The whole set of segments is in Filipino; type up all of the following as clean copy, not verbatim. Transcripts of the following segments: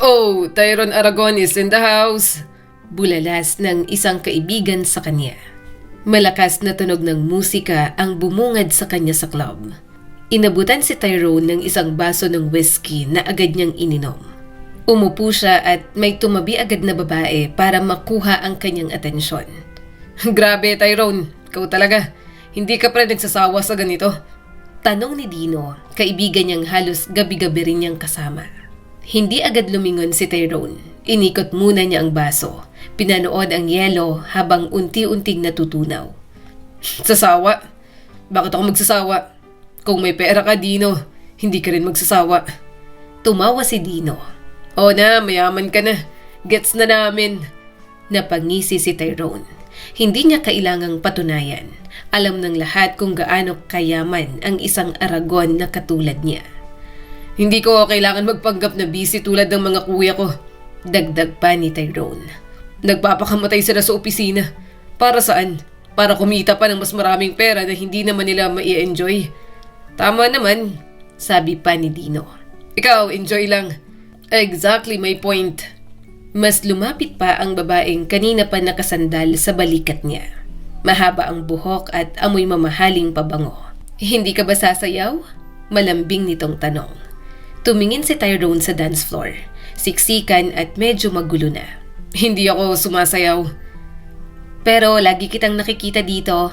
Oh, Tyron Aragon is in the house. Bulalas ng isang kaibigan sa kanya. Malakas na tunog ng musika ang bumungad sa kanya sa club. Inabutan si Tyrone ng isang baso ng whiskey na agad niyang ininom. Umupo siya at may tumabi agad na babae para makuha ang kanyang atensyon. Grabe Tyrone, ikaw talaga. Hindi ka pa nagsasawa sa ganito? Tanong ni Dino, kaibigan niyang halos gabi-gabi rin niyang kasama. Hindi agad lumingon si Tyrone. Inikot muna niya ang baso. Pinanood ang yelo habang unti-unting natutunaw. Sasawa? Bakit ako magsasawa? Kung may pera ka, Dino, hindi ka rin magsasawa. Tumawa si Dino. O na, mayaman ka na. Gets na namin. Napangisi si Tyrone. Hindi niya kailangang patunayan. Alam ng lahat kung gaano kayaman ang isang Aragon na katulad niya. Hindi ko kailangan magpanggap na busy tulad ng mga kuya ko. Dagdag pa ni Tyrone. Nagpapakamatay sila sa opisina. Para saan? Para kumita pa ng mas maraming pera na hindi naman nila mai-enjoy. Tama naman, sabi pa ni Dino. Ikaw, enjoy lang. Exactly my point. Mas lumapit pa ang babaeng kanina pa nakasandal sa balikat niya. Mahaba ang buhok at amoy mamahaling pabango. Hindi ka ba sasayaw? Malambing nitong tanong. Tumingin si Tyrone sa dance floor. Siksikan at medyo magulo na. Hindi ako sumasayaw. Pero lagi kitang nakikita dito.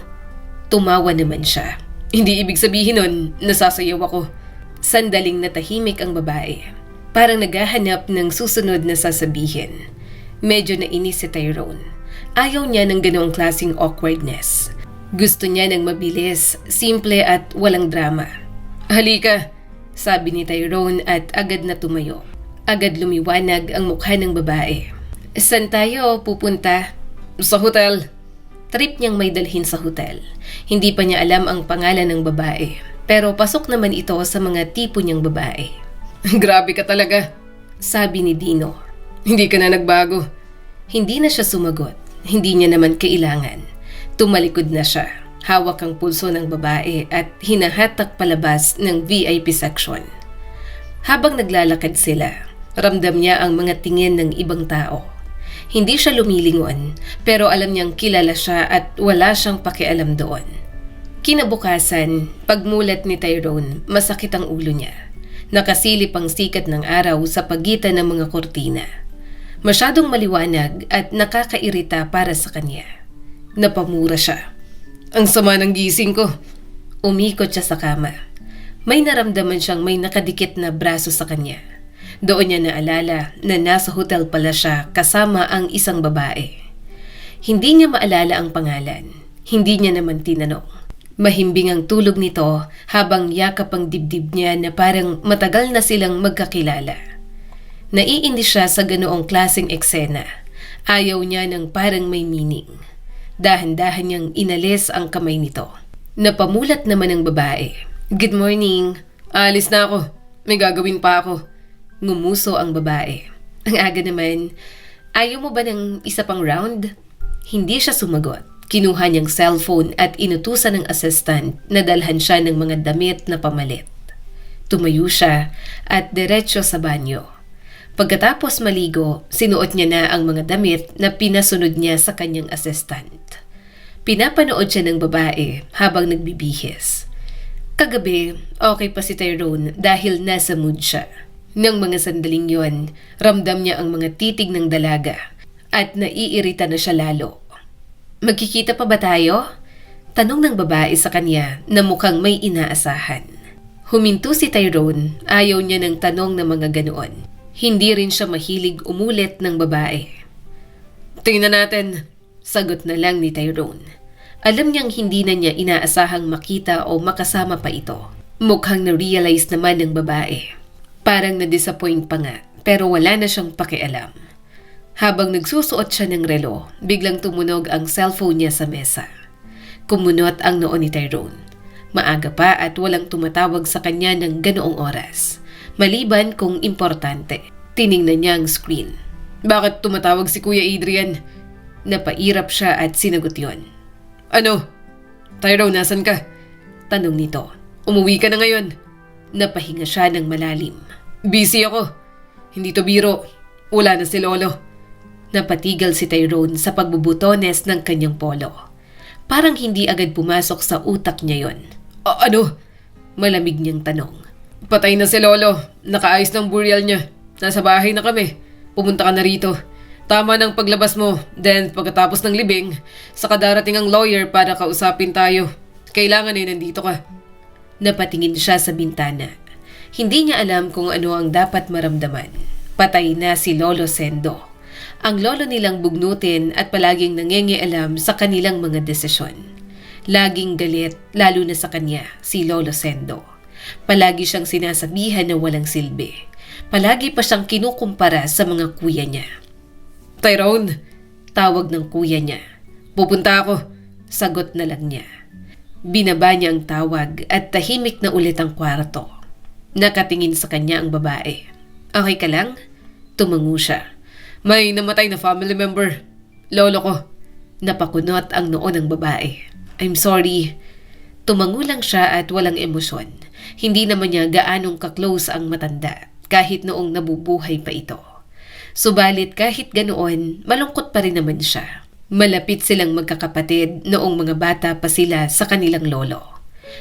Tumawa naman siya. Hindi ibig sabihin nun, nasasayaw ako. Sandaling natahimik ang babae. Parang naghahanap ng susunod na sasabihin. Medyo nainis si Tyrone. Ayaw niya ng ganoong klaseng awkwardness. Gusto niya ng mabilis, simple at walang drama. Halika, sabi ni Tyrone at agad na tumayo. Agad lumiwanag ang mukha ng babae. Saan tayo pupunta? Sa hotel. Trip niyang may dalhin sa hotel. Hindi pa niya alam ang pangalan ng babae. Pero pasok naman ito sa mga tipo niyang babae. Grabe ka talaga, sabi ni Dino. Hindi ka na nagbago. Hindi na siya sumagot. Hindi niya naman kailangan. Tumalikod na siya. Hawak ang pulso ng babae at hinahatak palabas ng VIP section. Habang naglalakad sila, ramdam niya ang mga tingin ng ibang tao. Hindi siya lumilingon, pero alam niyang kilala siya at wala siyang pakialam doon. Kinabukasan, pagmulat ni Tyrone, masakit ang ulo niya. Nakasilip ang sikat ng araw sa pagitan ng mga kortina. Masyadong maliwanag at nakakairita para sa kanya. Napamura siya. Ang sama ng gising ko. Umikot siya sa kama. May naramdaman siyang may nakadikit na braso sa kanya. Doon niya naalala na nasa hotel pala siya kasama ang isang babae. Hindi niya maalala ang pangalan. Hindi niya naman tinanong. Mahimbing ang tulog nito habang yakap ang dibdib niya na parang matagal na silang magkakilala. Naiinis siya sa ganoong klaseng eksena. Ayaw niya ng parang may meaning. Dahan-dahan niyang inalis ang kamay nito. Napamulat naman ang babae. Good morning. Alis na ako. May gagawin pa ako. Ngumuso ang babae. Ang aga naman. Ayaw mo ba ng isa pang round? Hindi siya sumagot. Kinuha niyang cellphone at inutusan ng assistant na dalhan siya ng mga damit na pamalit. Tumayo siya at diretso sa banyo. Pagkatapos maligo, sinuot niya na ang mga damit na pinasunod niya sa kanyang assistant. Pinapanood siya ng babae habang nagbibihis. Kagabi, okay pa si Tyrone dahil nasa mood siya. Nang mga sandaling yon, ramdam niya ang mga titig ng dalaga at naiirita na siya lalo. Magkikita pa ba tayo? Tanong ng babae sa kanya na mukhang may inaasahan. Huminto si Tyrone, ayaw niya ng tanong na mga ganoon. Hindi rin siya mahilig umulit ng babae. Tingnan natin, sagot na lang ni Tyrone. Alam niyang hindi na niya inaasahang makita o makasama pa ito. Mukhang na-realize naman ng babae. Parang na-disappoint pa nga, pero wala na siyang pakialam. Habang nagsusuot siya ng relo, biglang tumunog ang cellphone niya sa mesa. Kumunot ang noo ni Tyrone. Maaga pa at walang tumatawag sa kanya ng ganoong oras. Maliban kung importante. Tiningnan niya ang screen. Bakit tumatawag si Kuya Adrian? Napairap siya at sinagot yon. Ano? Tyrone, nasan ka? Tanong nito. Umuwi ka na ngayon. Napahinga siya ng malalim. Busy ako. Hindi to biro. Wala na si Lolo. Napatigil si Tyrone sa pagbubutones ng kanyang polo. Parang hindi agad pumasok sa utak niya yon. Ano? Malamig niyang tanong. Patay na si Lolo. Nakaayos ng burial niya. Nasa bahay na kami. Pumunta ka na rito. Tama ng paglabas mo. Then pagkatapos ng libing, saka darating ang lawyer para kausapin tayo. Kailangan ay nandito ka. Napatingin siya sa bintana. Hindi niya alam kung ano ang dapat maramdaman. Patay na si Lolo Sendo. Ang lolo nilang bugnutin at palaging nangingialam sa kanilang mga desisyon. Laging galit, lalo na sa kanya, si Lolo Sendo. Palagi siyang sinasabihan na walang silbi. Palagi pa siyang kinukumpara sa mga kuya niya. Tyrone, tawag ng kuya niya. Pupunta ako, sagot na lang niya. Binaba niya ang tawag at tahimik na ulit ang kwarto. Nakatingin sa kanya ang babae. Okay ka lang? Tumango siya. May namatay na family member. Lolo ko. Napakunot ang noo ng babae. I'm sorry. Tumango lang siya at walang emosyon. Hindi naman niya gaanong ka-close ang matanda kahit noong nabubuhay pa ito. Subalit kahit ganoon, malungkot pa rin naman siya. Malapit silang magkakapatid noong mga bata pa sila sa kanilang lolo.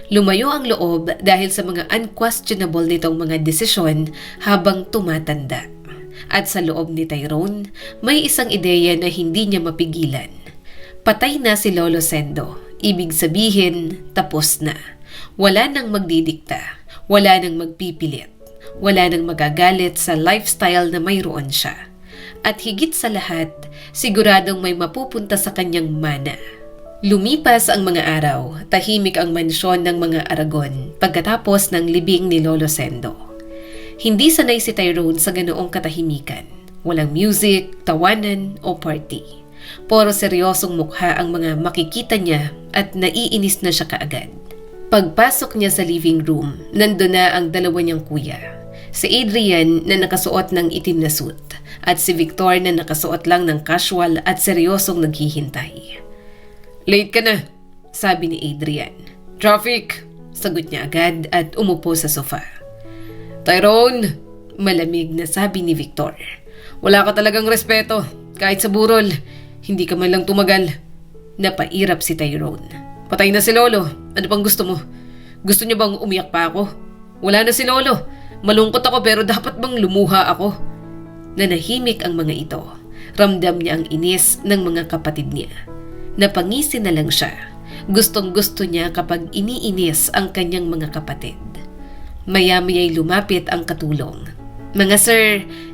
Lumayo ang loob dahil sa mga unquestionable nitong mga desisyon habang tumatanda. At sa loob ni Tyrone, may isang ideya na hindi niya mapigilan. Patay na si Lolo Sendo. Ibig sabihin, tapos na. Wala nang magdidikta. Wala nang magpipilit. Wala nang magagalit sa lifestyle na mayroon siya. At higit sa lahat, siguradong may mapupunta sa kanyang mana. Lumipas ang mga araw, tahimik ang mansyon ng mga Aragon pagkatapos ng libing ni Lolo Sendo. Hindi sanay si Tyrone sa ganoong katahimikan. Walang music, tawanan o party. Puro seryosong mukha ang mga makikita niya at naiinis na siya kaagad. Pagpasok niya sa living room, nandun na ang dalawa niyang kuya. Si Adrian na nakasuot ng itim na suit at si Victor na nakasuot lang ng casual at seryosong naghihintay. Late ka na, sabi ni Adrian. Traffic, sagot niya agad at umupo sa sofa. Tyrone, malamig na sabi ni Victor. Wala ka talagang respeto. Kahit sa burol, hindi ka man lang tumagal. Napairap si Tyrone. Patay na si Lolo. Ano pang gusto mo? Gusto niya bang umiyak pa ako? Wala na si Lolo. Malungkot ako pero dapat bang lumuha ako? Nanahimik ang mga ito. Ramdam niya ang inis ng mga kapatid niya. Napangisi na lang siya. Gustong-gusto niya kapag iniinis ang kanyang mga kapatid. Maya-maya'y lumapit ang katulong. Mga sir,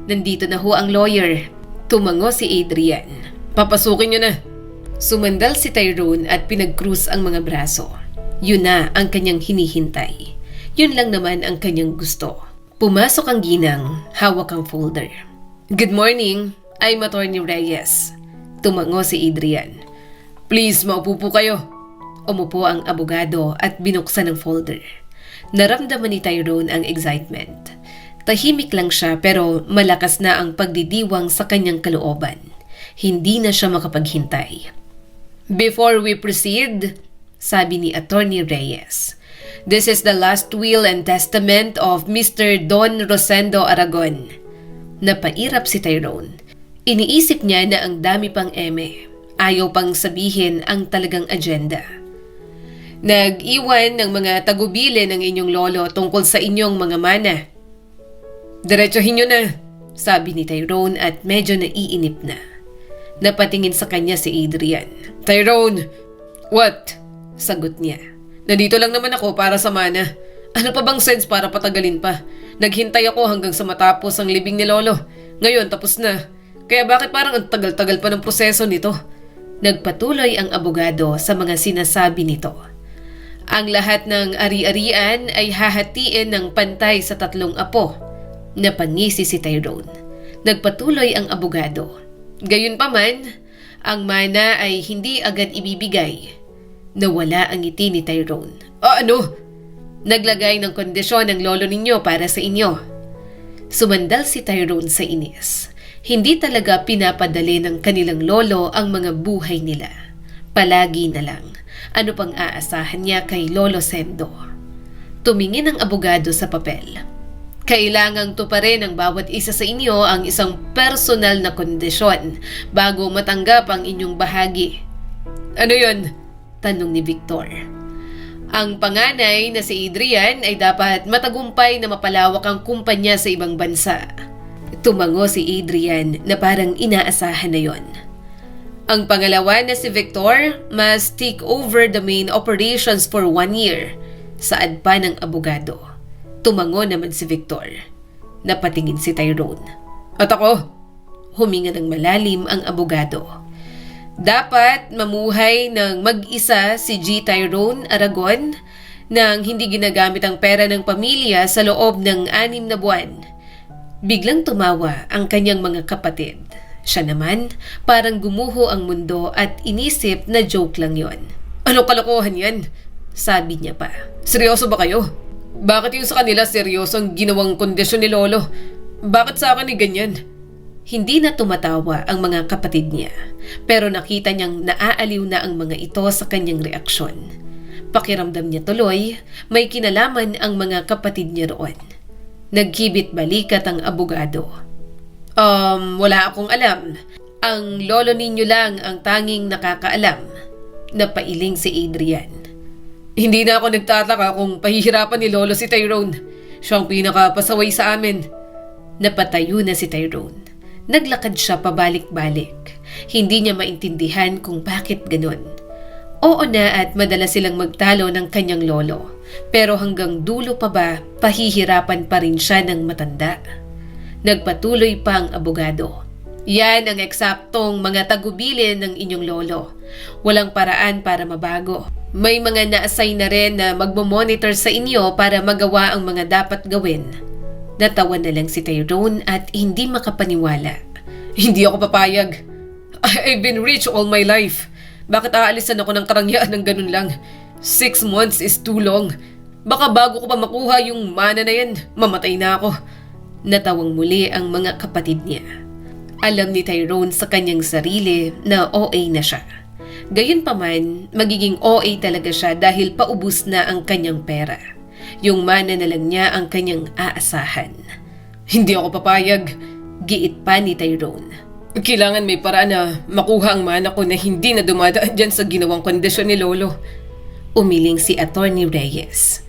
nandito na ho ang lawyer. Tumango si Adrian. Papasukin niyo na. Sumandal si Tyrone at pinag-cruise ang mga braso. Yun na ang kanyang hinihintay. Yun lang naman ang kanyang gusto. Pumasok ang ginang, hawak ang folder. Good morning, I'm Attorney Reyes. Tumango si Adrian. Please, maupo po kayo. Umupo ang abogado at binuksan ang folder. Naramdaman ni Tyrone ang excitement. Tahimik lang siya pero malakas na ang pagdidiwang sa kanyang kalooban. Hindi na siya makapaghintay. Before we proceed, sabi ni Attorney Reyes, this is the last will and testament of Mr. Don Rosendo Aragon. Napairap si Tyrone. Iniisip niya na ang dami pang eme. Ayaw pang sabihin ang talagang agenda. Nag-iwan ng mga tagubili ng inyong lolo tungkol sa inyong mga mana. Diretsohin nyo na, sabi ni Tyrone at medyo naiinip na. Napatingin sa kanya si Adrian. Tyrone! What? Sagot niya. Nandito lang naman ako para sa mana. Ano pa bang sense para patagalin pa? Naghintay ako hanggang sa matapos ang libing ni Lolo. Ngayon tapos na. Kaya bakit parang ang tagal-tagal pa ng proseso nito? Nagpatuloy ang abogado sa mga sinasabi nito. Ang lahat ng ari-arian ay hahatiin ng pantay sa 3 apo. Napangisi si Tyrone. Nagpatuloy ang abogado. Gayunpaman, ang mana ay hindi agad ibibigay. Nawala ang ngiti ni Tyrone. Ano? Naglagay ng kondisyon ng lolo ninyo para sa inyo. Sumandal si Tyrone sa inis. Hindi talaga pinapadali ng kanilang lolo ang mga buhay nila. Palagi na lang. Ano pang aasahan niya kay Lolo Sendo? Tumingin ang abogado sa papel. Kailangang tuparin ng bawat isa sa inyo ang isang personal na kondisyon bago matanggap ang inyong bahagi. Ano yun? Tanong ni Victor. Ang panganay na si Adrian ay dapat matagumpay na mapalawak ang kumpanya sa ibang bansa. Tumango si Adrian na parang inaasahan na yon. Ang pangalawa na si Victor must take over the main operations for 1 year. Saad pa ng abogado. Tumango naman si Victor. Napatingin si Tyrone. At ako? Huminga ng malalim ang abogado. Dapat mamuhay ng mag-isa si G. Tyrone Aragon nang hindi ginagamit ang pera ng pamilya sa loob ng 6 na buwan. Biglang tumawa ang kanyang mga kapatid. Siya naman, parang gumuho ang mundo at inisip na joke lang yon. Ano kalokohan yan? Sabi niya pa. Seryoso ba kayo? Bakit yung sa kanila seryoso ang ginawang kondisyon ni Lolo? Bakit sa akin ganyan? Hindi na tumatawa ang mga kapatid niya, pero nakita niyang naaaliw na ang mga ito sa kanyang reaksyon. Pakiramdam niya tuloy, may kinalaman ang mga kapatid niya roon. Nagkibit balikat ang abogado. Wala akong alam. Ang lolo ninyo lang ang tanging nakakaalam. Napailing si Adrian. Hindi na ako nagtataka kung pahihirapan ni Lolo si Tyrone. Siya ang pinakapasaway sa amin. Napatayo na si Tyrone. Naglakad siya pabalik-balik. Hindi niya maintindihan kung bakit ganun. Oo na at madalas silang magtalo ng kanyang lolo. Pero hanggang dulo pa ba, pahihirapan pa rin siya ng matanda? Nagpatuloy pa ang abogado. Yan ang eksaktong mga tagubilin ng inyong lolo. Walang paraan para mabago. May mga na-assign na rin na magmo-monitor sa inyo para magawa ang mga dapat gawin. Natawa na lang si Tyrone at hindi makapaniwala. Hindi ako papayag. I've been rich all my life. Bakit aalisan ako ng karangyaan ng ganun lang? 6 months is too long. Baka bago ko pa makuha yung mana na yan, mamatay na ako. Natawang muli ang mga kapatid niya. Alam ni Tyrone sa kanyang sarili na OA na siya. Gayunpaman, magiging OA talaga siya dahil paubos na ang kanyang pera. Yung mana na lang niya ang kanyang aasahan. Hindi ako papayag, giit pa ni Tyrone. Kailangan may paraan na makuha ang mana ko na hindi na dumadaan dyan sa ginawang kondisyon ni Lolo. Umiling si Attorney Reyes.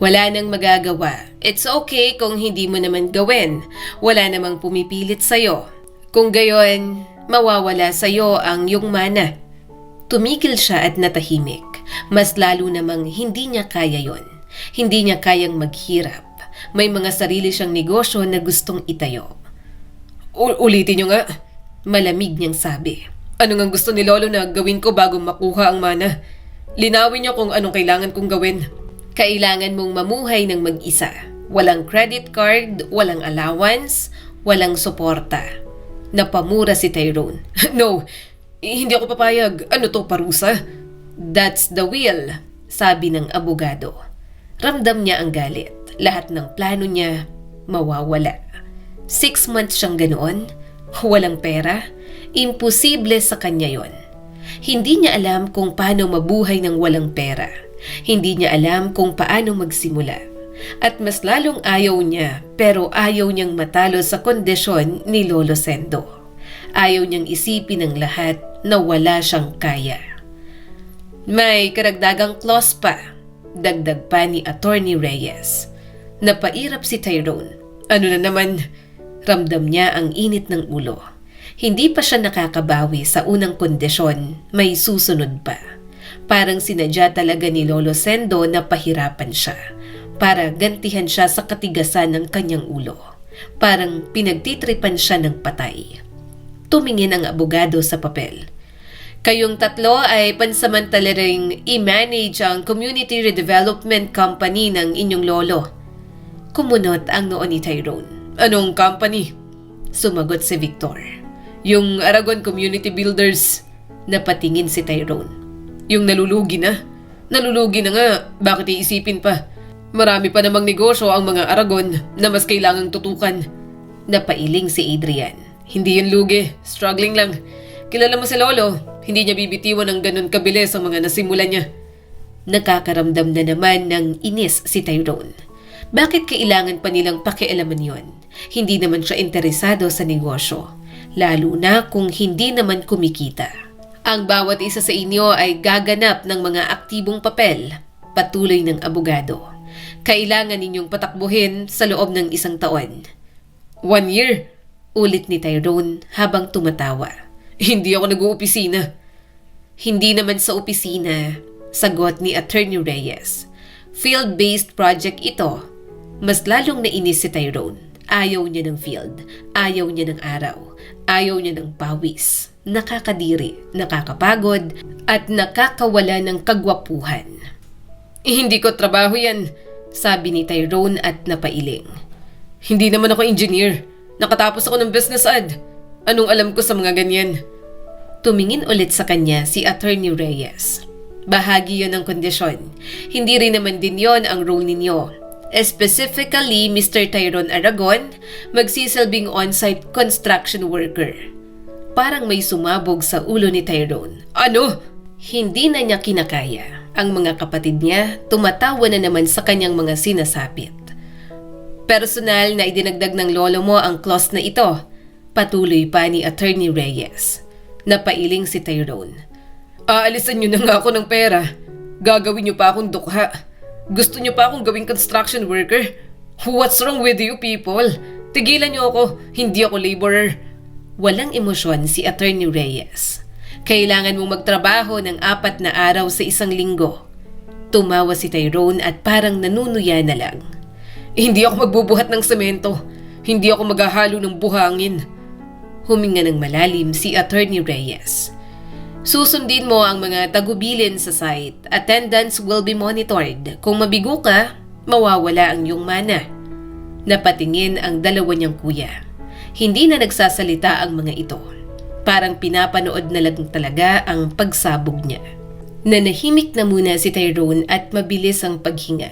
Wala nang magagawa. It's okay kung hindi mo naman gawin. Wala namang pumipilit sa'yo. Kung gayon, mawawala sa'yo ang iyong mana. Tumigil siya at natahimik. Mas lalo namang hindi niya kaya yon. Hindi niya kayang maghirap. May mga sarili siyang negosyo na gustong itayo. Ulitin niyo nga. Malamig niyang sabi. Ano nga gusto ni Lolo na gawin ko bago makuha ang mana? Linawin niyo kung anong kailangan kong gawin. Kailangan mong mamuhay ng mag-isa. Walang credit card, walang allowance, walang suporta. Napamura si Tyrone. No, hindi ako papayag. Ano to, parusa? That's the will, sabi ng abogado. Ramdam niya ang galit. Lahat ng plano niya mawawala. 6 months siyang ganoon. Walang pera. Imposible sa kanya yon. Hindi niya alam kung paano mabuhay ng walang pera. Hindi niya alam kung paano magsimula. At mas lalong ayaw niya, pero ayaw niyang matalo sa kondisyon ni Lolo Sendo. Ayaw niyang isipin ng lahat na wala siyang kaya. May karagdagang clause pa, dagdag pa ni Attorney Reyes. Napairap si Tyrone. Ano na naman? Ramdam niya ang init ng ulo. Hindi pa siya nakakabawi sa unang kondisyon, may susunod pa. Parang sinadya talaga ni Lolo Sendo na pahirapan siya para gantihan siya sa katigasan ng kanyang ulo. Parang pinagtitripan siya ng patay. Tumingin ang abogado sa papel. Kayong tatlo ay pansamantala ring i-manage ang Community Redevelopment Company ng inyong lolo. Kumunot ang noo ni Tyrone. Anong company? Sumagot si Victor. Yung Aragon Community Builders. Napatingin si Tyrone. Yung nalulugi na? Nalulugi na nga, bakit iisipin pa? Marami pa namang negosyo ang mga Aragon na mas kailangang tutukan. Napailing si Adrian. Hindi yun lugi, struggling lang. Kilala mo si Lolo, hindi niya bibitiwan ng ganun kabilis ang mga nasimula niya. Nakakaramdam na naman ng inis si Tyrone. Bakit kailangan pa nilang pakialaman yon? Hindi naman siya interesado sa negosyo, lalo na kung hindi naman kumikita. Ang bawat isa sa inyo ay gaganap ng mga aktibong papel, patuloy ng abogado. Kailangan ninyong patakbuhin sa loob ng 1 taon. 1 year, ulit ni Tyrone habang tumatawa. Hindi ako nag-uopisina. Hindi naman sa opisina, sagot ni Attorney Reyes. Field-based project ito. Mas lalong nainis si Tyrone. Ayaw niya ng field, ayaw niya ng araw, ayaw niya ng pawis. Nakakadiri, nakakapagod, at nakakawala ng kagwapuhan. Hindi ko trabaho yan, sabi ni Tyrone at napailing. Hindi naman ako engineer. Nakatapos ako ng business ad. Anong alam ko sa mga ganyan? Tumingin ulit sa kanya si Attorney Reyes. Bahagi yon ng kondisyon. Hindi rin naman din yon ang role ninyo. Specifically, Mr. Tyrone Aragon, magsisilbing on-site construction worker. Parang may sumabog sa ulo ni Tyrone. Ano? Hindi na niya kinakaya. Ang mga kapatid niya tumatawa na naman sa kanyang mga sinasapit. Personal na idinagdag ng lolo mo ang clause na ito. Patuloy pa ni Attorney Reyes. Napailing si Tyrone. Aalisan niyo na nga ako ng pera. Gagawin niyo pa akong dukha. Gusto niyo pa akong gawing construction worker? What's wrong with you people? Tigilan niyo ako. Hindi ako laborer. Walang emosyon si Attorney Reyes. Kailangan mong magtrabaho ng 4 na araw sa 1 linggo. Tumawa si Tyrone at parang nanunuya na lang. Hindi ako magbubuhat ng semento. Hindi ako maghahalo ng buhangin. Huminga ng malalim si Attorney Reyes. Susundin mo ang mga tagubilin sa site. Attendance will be monitored. Kung mabigo ka, mawawala ang iyong mana. Napatingin ang dalawa niyang kuya. Hindi na nagsasalita ang mga ito. Parang pinapanood na lang talaga ang pagsabog niya. Nanahimik na muna si Tyrone at mabilis ang paghinga.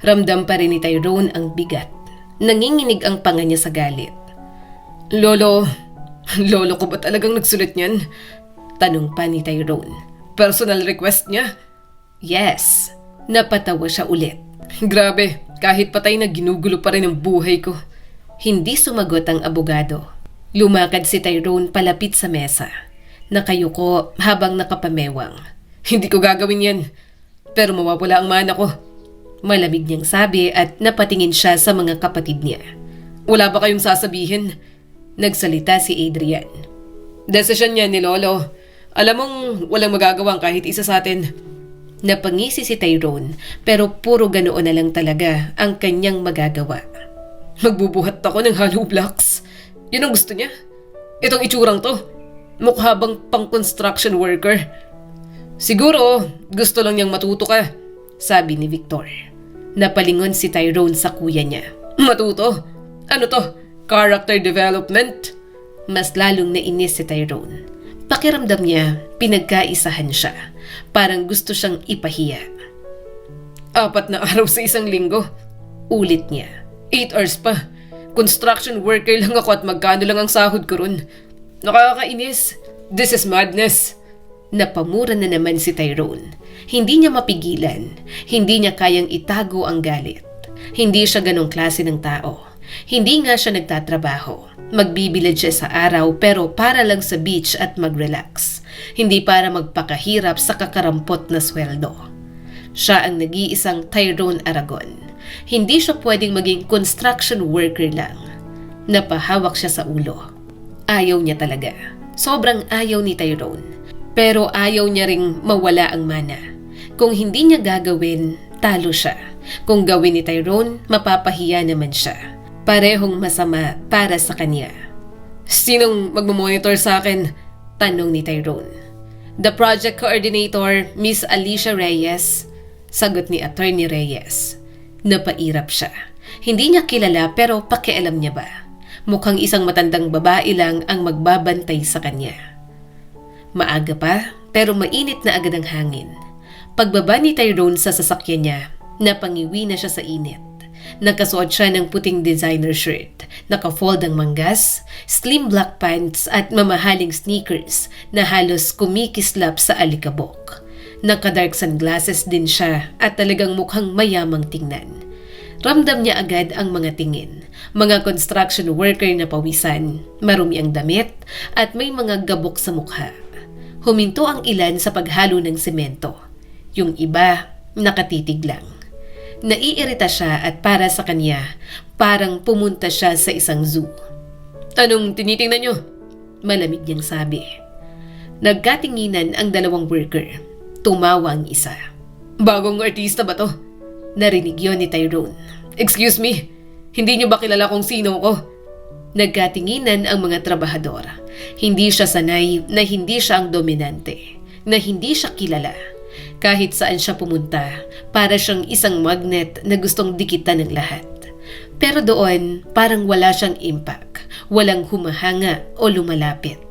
Ramdam pa rin ni Tyrone ang bigat. Nanginginig ang panga niya sa galit. Lolo ko ba talagang nagsulat niyan? Tanong pa ni Tyrone. Personal request niya? Yes. Napatawa siya ulit. Grabe, kahit patay na ginugulo pa rin ang buhay ko. Hindi sumagot ang abogado. Lumakad si Tyrone palapit sa mesa. Nakayuko habang nakapamewang. Hindi ko gagawin yan. Pero mawawala ang mana ko. Malamig niyang sabi at napatingin siya sa mga kapatid niya. Wala ba kayong sasabihin? Nagsalita si Adrian. Desisyon niya ni Lolo. Alam mong walang magagawang kahit isa sa atin. Napangisi si Tyrone pero puro ganoon na lang talaga ang kanyang magagawa. Magbubuhat ako ng hollow blocks. Yun ang gusto niya. Itong itsurang to. Mukha bang pang-construction worker. Siguro gusto lang niyang matuto ka, sabi ni Victor. Napalingon si Tyrone sa kuya niya. Matuto? Ano to? Character development? Mas lalong nainis si Tyrone. Pakiramdam niya, pinagkaisahan siya. Parang gusto siyang ipahiya. 4 na araw sa 1 linggo. Ulit niya. 8 hours pa. Construction worker lang ako at magkano lang ang sahod ko ron. Nakakainis. This is madness. Napamura na naman si Tyrone. Hindi niya mapigilan. Hindi niya kayang itago ang galit. Hindi siya ganong klase ng tao. Hindi nga siya nagtatrabaho. Magbibilad siya sa araw pero para lang sa beach at mag-relax. Hindi para magpakahirap sa kakarampot na sweldo. Siya ang nag-iisang Tyrone Aragon. Hindi siya pwedeng maging construction worker lang. Napahawak siya sa ulo. Ayaw niya talaga. Sobrang ayaw ni Tyrone. Pero ayaw niya ring mawala ang mana. Kung hindi niya gagawin, talo siya. Kung gawin ni Tyrone, mapapahiya naman siya. Parehong masama para sa kanya. Sinong magmamonitor sa akin? Tanong ni Tyrone. The project coordinator, Miss Alicia Reyes. Sagot ni Attorney Reyes. Napairap siya. Hindi niya kilala pero pakialam niya ba? Mukhang isang matandang babae lang ang magbabantay sa kanya. Maaga pa pero mainit na agad ang hangin. Pagbaba ni Tyrone sa sasakyan niya, napangiwi na siya sa init. Nakasuot siya ng puting designer shirt, naka-fold ang manggas, slim black pants at mamahaling sneakers na halos kumikislap sa alikabok. Naka-dark sunglasses din siya at talagang mukhang mayamang tingnan. Ramdam niya agad ang mga tingin. Mga construction worker na pawisan, marumi ang damit, at may mga gabok sa mukha. Huminto ang ilan sa paghalo ng semento. Yung iba, nakatitig lang. Naiirita siya at para sa kanya, parang pumunta siya sa isang zoo. "Anong tinitingnan niyo?" Malamig niyang sabi. Nagkatinginan ang dalawang worker. Tumawa ang isa. "Bagong artista ba to?" Narinig yon ni Tyrone. "Excuse me, hindi niyo ba kilala kung sino ko?" Nagkatinginan ang mga trabahador. Hindi siya sanay na hindi siya ang dominante, na hindi siya kilala. Kahit saan siya pumunta, para siyang isang magnet na gustong dikitan ng lahat. Pero doon, parang wala siyang impact, walang humahanga o lumalapit.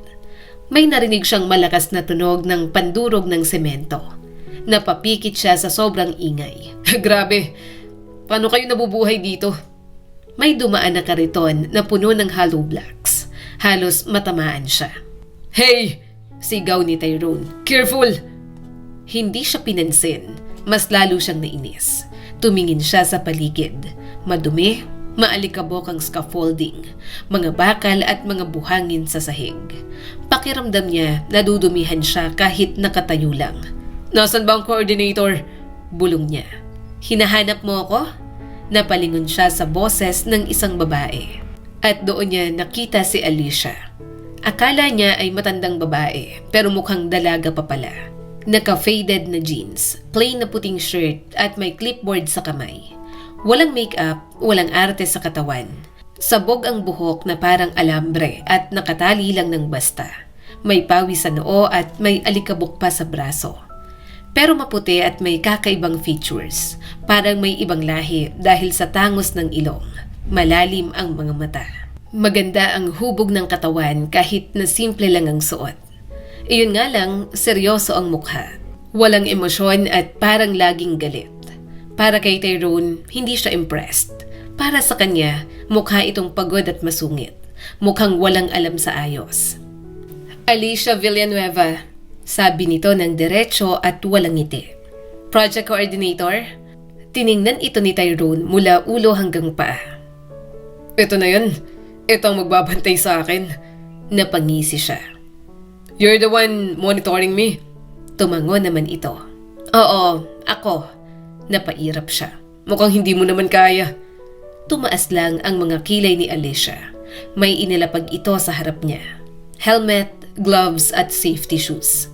May narinig siyang malakas na tunog ng pandurog ng semento. Napapikit siya sa sobrang ingay. "Grabe, paano kayo nabubuhay dito?" May dumaan na kariton na puno ng hollow blocks. Halos matamaan siya. "Hey!" sigaw ni Tyrone. "Careful!" Hindi siya pinansin. Mas lalo siyang nainis. Tumingin siya sa paligid. Madumi, maalikabok ang scaffolding, mga bakal at mga buhangin sa sahig. Pakiramdam niya nadudumihan siya kahit nakatayo lang. "Nasaan ba ang coordinator?" bulong niya. "Hinahanap mo ako?" Napalingon siya sa boses ng isang babae. At doon niya nakita si Alicia. Akala niya ay matandang babae, pero mukhang dalaga pa pala. Naka-faded na jeans, plain na puting shirt at may clipboard sa kamay. Walang makeup, walang arte sa katawan. Sabog ang buhok na parang alambre at nakatali lang ng basta. May pawis sa noo at may alikabok pa sa braso. Pero maputi at may kakaibang features. Parang may ibang lahi dahil sa tangos ng ilong. Malalim ang mga mata. Maganda ang hubog ng katawan kahit na simple lang ang suot. Iyon nga lang, seryoso ang mukha. Walang emosyon at parang laging galit. Para kay Tyrone, hindi siya impressed. Para sa kanya, mukha itong pagod at masungit. Mukhang walang alam sa ayos. "Alicia Villanueva," sabi nito ng diretso at walang ngiti. "Project coordinator?" Tiningnan ito ni Tyrone mula ulo hanggang paa. "Ito na yun. Ito ang magbabantay sa akin." Napangisi siya. "You're the one monitoring me?" Tumango naman ito. "Oo, ako." Napairap siya. "Mukhang hindi mo naman kaya." Tumaas lang ang mga kilay ni Alicia. May inilapag ito sa harap niya. Helmet, gloves at safety shoes.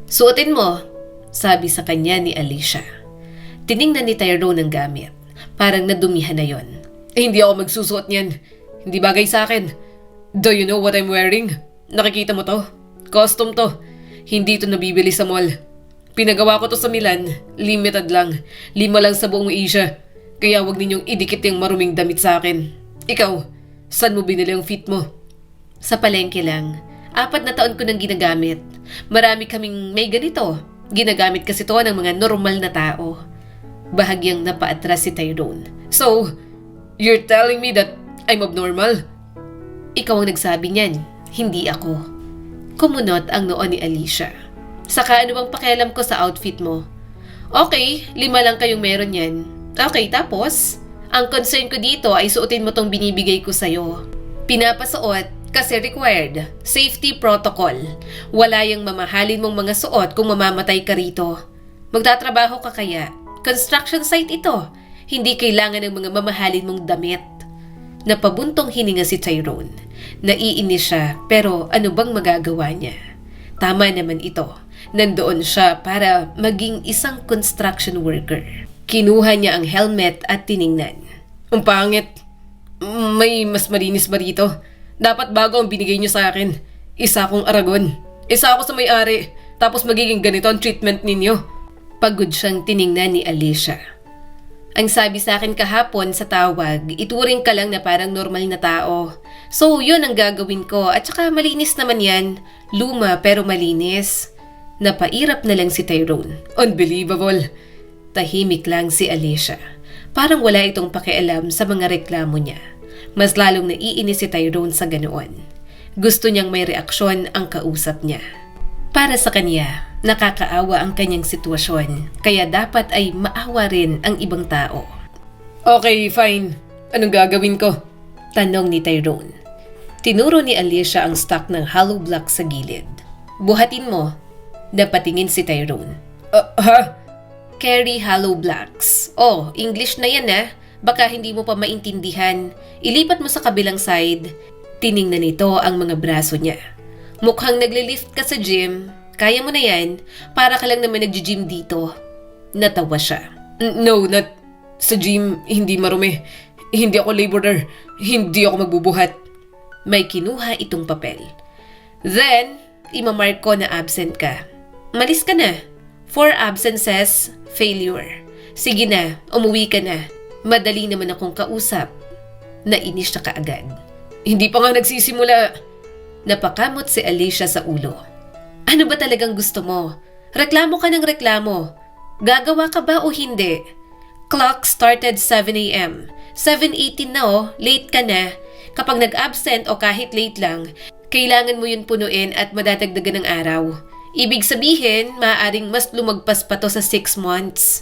"Suotin mo," sabi sa kanya ni Alicia. Tiningnan ni Tyrone ang gamit. Parang nadumihan na yon. Hindi ako magsusuot niyan. Hindi bagay sa akin." "Do you know what I'm wearing? Nakikita mo to? Custom to. Hindi to nabibili sa mall. Pinagawa ko to sa Milan. Limited lang. 5 lang sa buong Asia. Kaya wag ninyong idikit yung maruming damit sa akin. Ikaw, saan mo binili ang fit mo?" "Sa palengke lang. 4 na taon ko nang ginagamit. Marami kaming may ganito. Ginagamit kasi to ng mga normal na tao." Bahagyang napaatras si Tyrone. "So, you're telling me that I'm abnormal?" "Ikaw ang nagsabi niyan, hindi ako." Kumunot ang noo ni Alicia. "Saka ano bang pakialam ko sa outfit mo?" "Okay, 5 lang kayong meron yan." "Okay, tapos? Ang concern ko dito ay suotin mo tong binibigay ko sa'yo. Pinapasuot kasi required. Safety protocol. Wala yung mamahalin mong mga suot kung mamamatay ka rito. Magtatrabaho ka kaya? Construction site ito. Hindi kailangan ng mga mamahalin mong damit." Napabuntong hininga si Tyrone. Naiinis siya pero ano bang magagawa niya? Tama naman ito. Nandoon siya para maging isang construction worker. Kinuha niya ang helmet at tiningnan. "Ang pangit. May mas malinis ba rito? Dapat bago ang binigay niyo sa akin. Isa akong Aragon. Isa ako sa may-ari. Tapos magiging ganito ang treatment ninyo." Pagod siyang tiningnan ni Alicia. "Ang sabi sa akin kahapon sa tawag, ituring ka lang na parang normal na tao. So, yun ang gagawin ko. At saka malinis naman yan. Luma pero malinis." Napairap na lang si Tyrone. "Unbelievable." Tahimik lang si Alicia. Parang wala itong pakialam sa mga reklamo niya. Mas lalong naiinis si Tyrone sa ganoon. Gusto niyang may reaksyon ang kausap niya. Para sa kanya, nakakaawa ang kanyang sitwasyon, kaya dapat ay maawa rin ang ibang tao. Okay, fine. Anong gagawin ko? Tanong ni Tyrone. Tinuro ni Alicia ang stock ng hollow block sa gilid. Buhatin mo. Napatingin si Tyrone. Ha? Carry hollow blocks. Oh, English na yan Baka hindi mo pa maintindihan. Ilipat mo sa kabilang side. Tiningnan nito ang mga braso niya. Mukhang naglilift ka sa gym. Kaya mo na yan. Para ka lang naman nag-gym dito. Natawa siya. No, not sa gym. Hindi marumi. Hindi ako laborer. Hindi ako magbubuhat. May kinuha itong papel. Then, imamark ko na absent ka. Malis ka na. 4 absences, failure. Sige na, umuwi ka na. Madali naman akong kausap. Nainis siya kaagad. Hindi pa nga nagsisimula. Napakamot si Alicia sa ulo. Ano ba talagang gusto mo? Reklamo ka ng reklamo. Gagawa ka ba o hindi? Clock started 7 a.m. 7:18 na late ka na. Kapag nag-absent o kahit late lang, kailangan mo yun punuin at madadagdagan ng araw. Ibig sabihin, maaaring mas lumagpas pa to sa 6 months.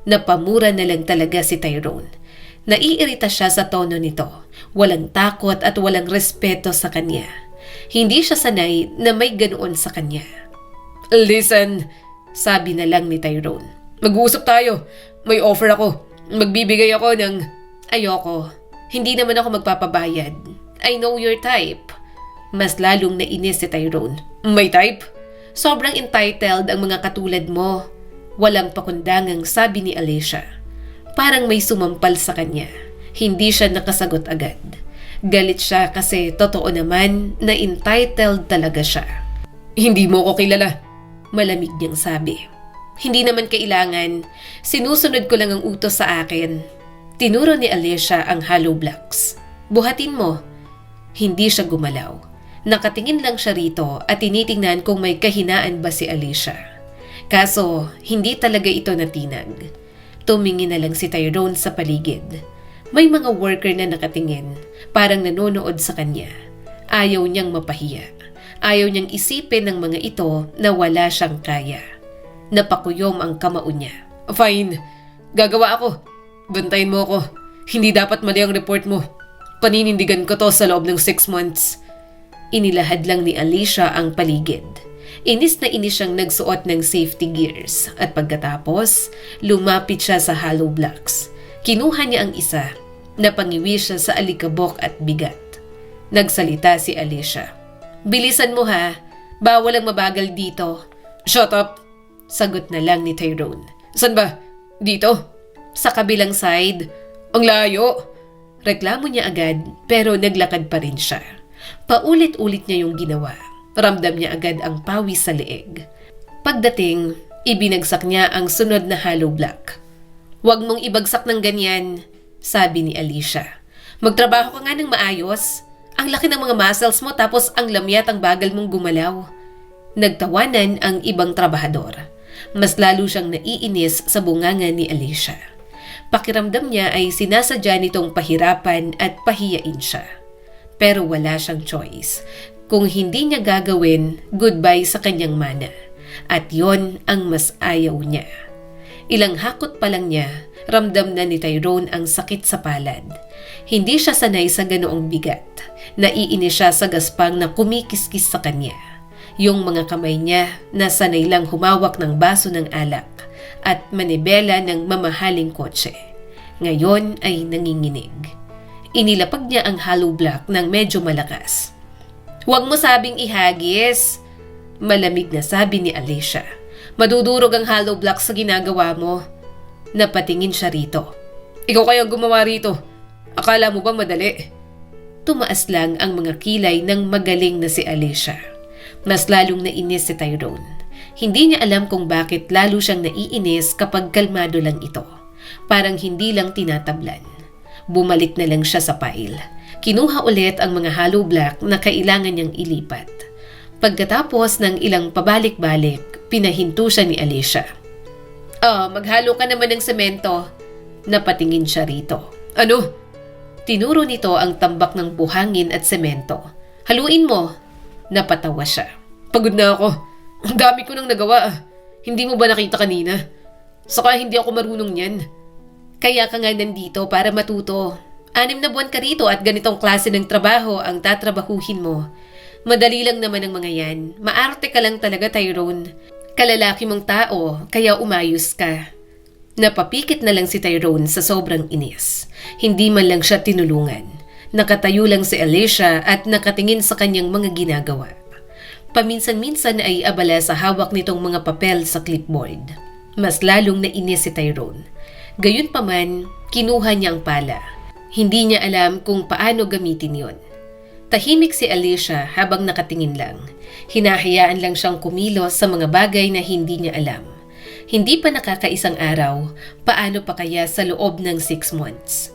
Napamura na lang talaga si Tyrone. Naiirita siya sa tono nito. Walang takot at walang respeto sa kanya. Hindi siya sanay na may ganoon sa kanya. Listen, sabi na lang ni Tyrone. Mag-uusap tayo. May offer ako. Magbibigay ako ng... Ayoko. Hindi naman ako magpapabayad. I know your type. Mas lalong nainis si Tyrone. May type? Sobrang entitled ang mga katulad mo. Walang pakundangang sabi ni Alicia. Parang may sumampal sa kanya. Hindi siya nakasagot agad. Galit siya kasi totoo naman na entitled talaga siya. Hindi mo ko kilala. Malamig niyang sabi. Hindi naman kailangan. Sinusunod ko lang ang utos sa akin. Tinuro ni Alicia ang hollow blocks. Buhatin mo. Hindi siya gumalaw. Nakatingin lang siya rito at tinitingnan kung may kahinaan ba si Alicia. Kaso, hindi talaga ito natinag. Tumingin na lang si Tyrone sa paligid. May mga worker na nakatingin, parang nanonood sa kanya. Ayaw niyang mapahiya. Ayaw niyang isipin ng mga ito na wala siyang kaya. Napakuyom ang kamao niya. Fine, gagawa ako. Bantayin mo ako. Hindi dapat mali ang report mo. Paninindigan ko to sa loob ng 6 months. Inilahad lang ni Alicia ang paligid. Inis na inis siyang nagsuot ng safety gears at pagkatapos, lumapit siya sa hollow blocks. Kinuha niya ang isa, napangiwi siya sa alikabok at bigat. Nagsalita si Alicia. Bilisan mo ha, bawal ang mabagal dito. Shut up! Sagot na lang ni Tyrone. San ba? Dito? Sa kabilang side? Ang layo! Reklamo niya agad pero naglakad pa rin siya. Paulit-ulit niya yung ginawa. Ramdam niya agad ang pawis sa leeg. Pagdating, ibinagsak niya ang sunod na hollow block. Huwag mong ibagsak ng ganyan, sabi ni Alicia. Magtrabaho ka nga ng maayos. Ang laki ng mga muscles mo tapos ang lamyat ang bagal mong gumalaw. Nagtawanan ang ibang trabahador. Mas lalo siyang naiinis sa bunganga ni Alicia. Pakiramdam niya ay sinasadya nitong pahirapan at pahiyain siya. Pero wala siyang choice. Kung hindi niya gagawin, goodbye sa kanyang mana. At yon ang mas ayaw niya. Ilang hakot pa lang niya, ramdam na ni Tyrone ang sakit sa palad. Hindi siya sanay sa ganoong bigat. Naiinis siya sa gaspang na kumikiskis sa kanya. Yung mga kamay niya na sanay lang humawak ng baso ng alak at manibela ng mamahaling kotse. Ngayon ay nanginginig. Inilapag niya ang hollow block ng medyo malakas. Huwag mo sabing ihagis, malamig na sabi ni Alicia. Madudurog ang hollow block sa ginagawa mo. Napatingin siya rito. Ikaw kaya gumawa rito. Akala mo ba madali? Tumaas lang ang mga kilay ng magaling na si Alicia. Mas lalong nainis si Tyrone. Hindi niya alam kung bakit lalo siyang naiinis kapag kalmado lang ito. Parang hindi lang tinatablan. Bumalik na lang siya sa pile. Kinuha ulit ang mga hollow block na kailangan niyang ilipat. Pagkatapos ng ilang pabalik-balik, pinahinto siya ni Alicia. Maghalo ka naman ng semento. Napatingin siya rito. Ano? Tinuro nito ang tambak ng buhangin at semento. Haluin mo. Napatawa siya. Pagod na ako. Ang dami ko nang nagawa. Hindi mo ba nakita kanina? Saka hindi ako marunong yan. Kaya ka nga nandito para matuto. 6 na buwan ka rito at ganitong klase ng trabaho ang tatrabahuhin mo. Madali lang naman ang mga yan. Maarte ka lang talaga, Tyrone. Kalalaki mong tao, kaya umayos ka. Napapikit na lang si Tyrone sa sobrang inis. Hindi man lang siya tinulungan. Nakatayo lang si Alicia at nakatingin sa kanyang mga ginagawa. Paminsan-minsan ay abala sa hawak nitong mga papel sa clipboard. Mas lalong nainis si Tyrone. Gayunpaman, kinuha niya ang pala. Hindi niya alam kung paano gamitin yon. Tahimik si Alicia habang nakatingin lang. Hinahayaan lang siyang kumilos sa mga bagay na hindi niya alam. Hindi pa nakakaisang araw, paano pa kaya sa loob ng 6 months?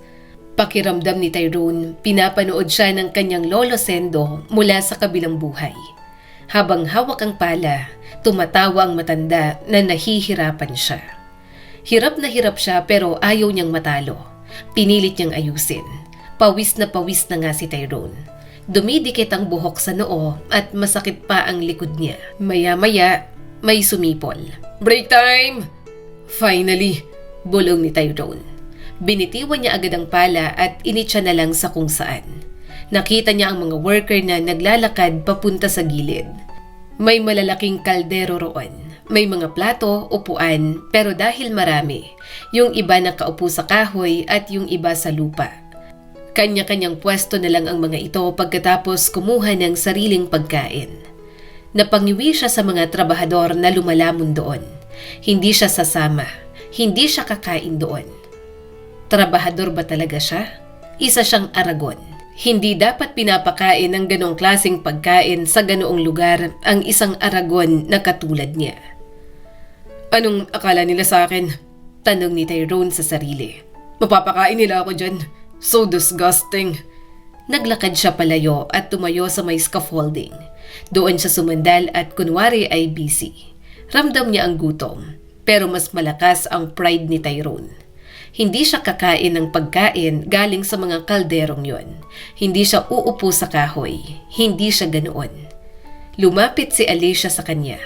Pakiramdam ni Tyrone, pinapanood siya ng kanyang lolo Sendo mula sa kabilang buhay. Habang hawak ang pala, tumatawa ang matanda na nahihirapan siya. Hirap na siya pero ayaw niyang matalo. Pinilit niyang ayusin. Pawis na nga si Tyrone. Dumidikit ang buhok sa noo at masakit pa ang likod niya. Maya-maya, may sumipol. Break time! Finally, bulong ni Tyrone. Binitiwan niya agad ang pala at initsa na lang sa kung saan. Nakita niya ang mga worker na naglalakad papunta sa gilid. May malalaking kaldero roon. May mga plato, upuan, pero dahil marami, yung iba nakaupo sa kahoy at yung iba sa lupa. Kanya-kanyang pwesto na lang ang mga ito pagkatapos kumuha ng sariling pagkain. Napangiwi siya sa mga trabahador na lumalamon doon. Hindi siya sasama. Hindi siya kakain doon. Trabahador ba talaga siya? Isa siyang Aragon. Hindi dapat pinapakain ng ganong klaseng pagkain sa ganoong lugar ang isang Aragon na katulad niya. Anong akala nila sa akin? Tanong ni Tyrone sa sarili. Mapapakain nila ako dyan. So disgusting. Naglakad siya palayo at tumayo sa may scaffolding. Doon siya sumandal at kunwari ay busy. Ramdam niya ang gutom, pero mas malakas ang pride ni Tyrone. Hindi siya kakain ng pagkain galing sa mga kalderong yon. Hindi siya uupo sa kahoy. Hindi siya ganoon. Lumapit si Alicia sa kanya.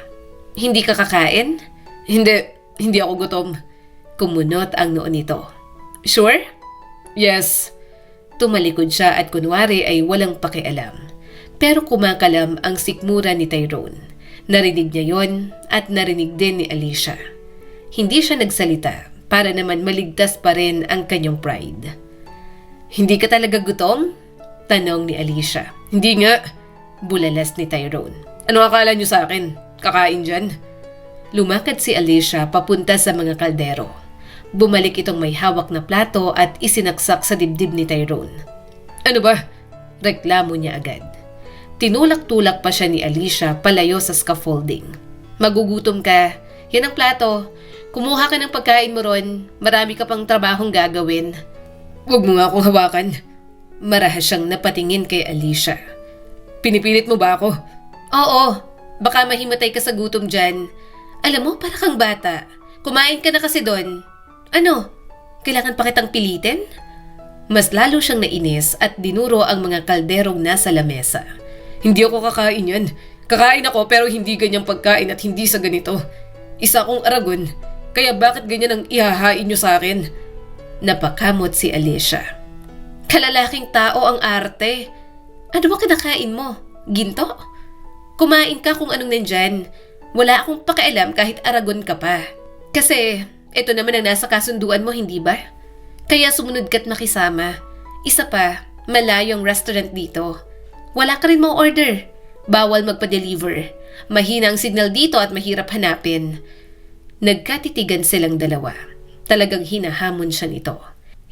Hindi ka kakain? Hindi ako gutom. Kumunot ang noo nito. Sure? Yes. Tumalikod siya at kunwari ay walang pakialam. Pero kumakalam ang sikmura ni Tyrone. Narinig niya yon at narinig din ni Alicia. Hindi siya nagsalita para naman maligtas pa rin ang kanyang pride. Hindi ka talaga gutom? Tanong ni Alicia. Hindi nga. Bulalas ni Tyrone. Ano akala niyo sa akin? Kakain dyan? Lumakad si Alicia papunta sa mga kaldero. Bumalik itong may hawak na plato at isinaksak sa dibdib ni Tyrone. Ano ba? Reklamo niya agad. Tinulak-tulak pa siya ni Alicia palayo sa scaffolding. Magugutom ka. Yan ang plato. Kumuha ka ng pagkain mo ron. Marami ka pang trabahong gagawin. Huwag mo nga akong hawakan. Marahas siyang napatingin kay Alicia. Pinipilit mo ba ako? Oo. Baka mahimatay ka sa gutom dyan. Alam mo, para kang bata. Kumain ka na kasi doon. Ano? Kailangan pa kitang pilitin? Mas lalo siyang nainis at dinuro ang mga kalderong nasa lamesa. Hindi ako kakain yan. Kakain ako pero hindi ganyang pagkain at hindi sa ganito. Isa akong Aragon. Kaya bakit ganyan ang ihahain niyo sa akin? Napakamot si Alicia. Kalalaking tao ang arte. Ano ba kinakain mo? Ginto? Kumain ka kung anong nandyan. Wala akong pakialam kahit Aragon ka pa. Kasi ito naman ang nasa kasunduan mo, hindi ba? Kaya sumunod ka't makisama. Isa pa, malayo ang restaurant dito. Wala ka rin mo order. Bawal magpa-deliver. Mahina ang signal dito at mahirap hanapin. Nagkatitigan silang dalawa. Talagang hinahamon siya nito.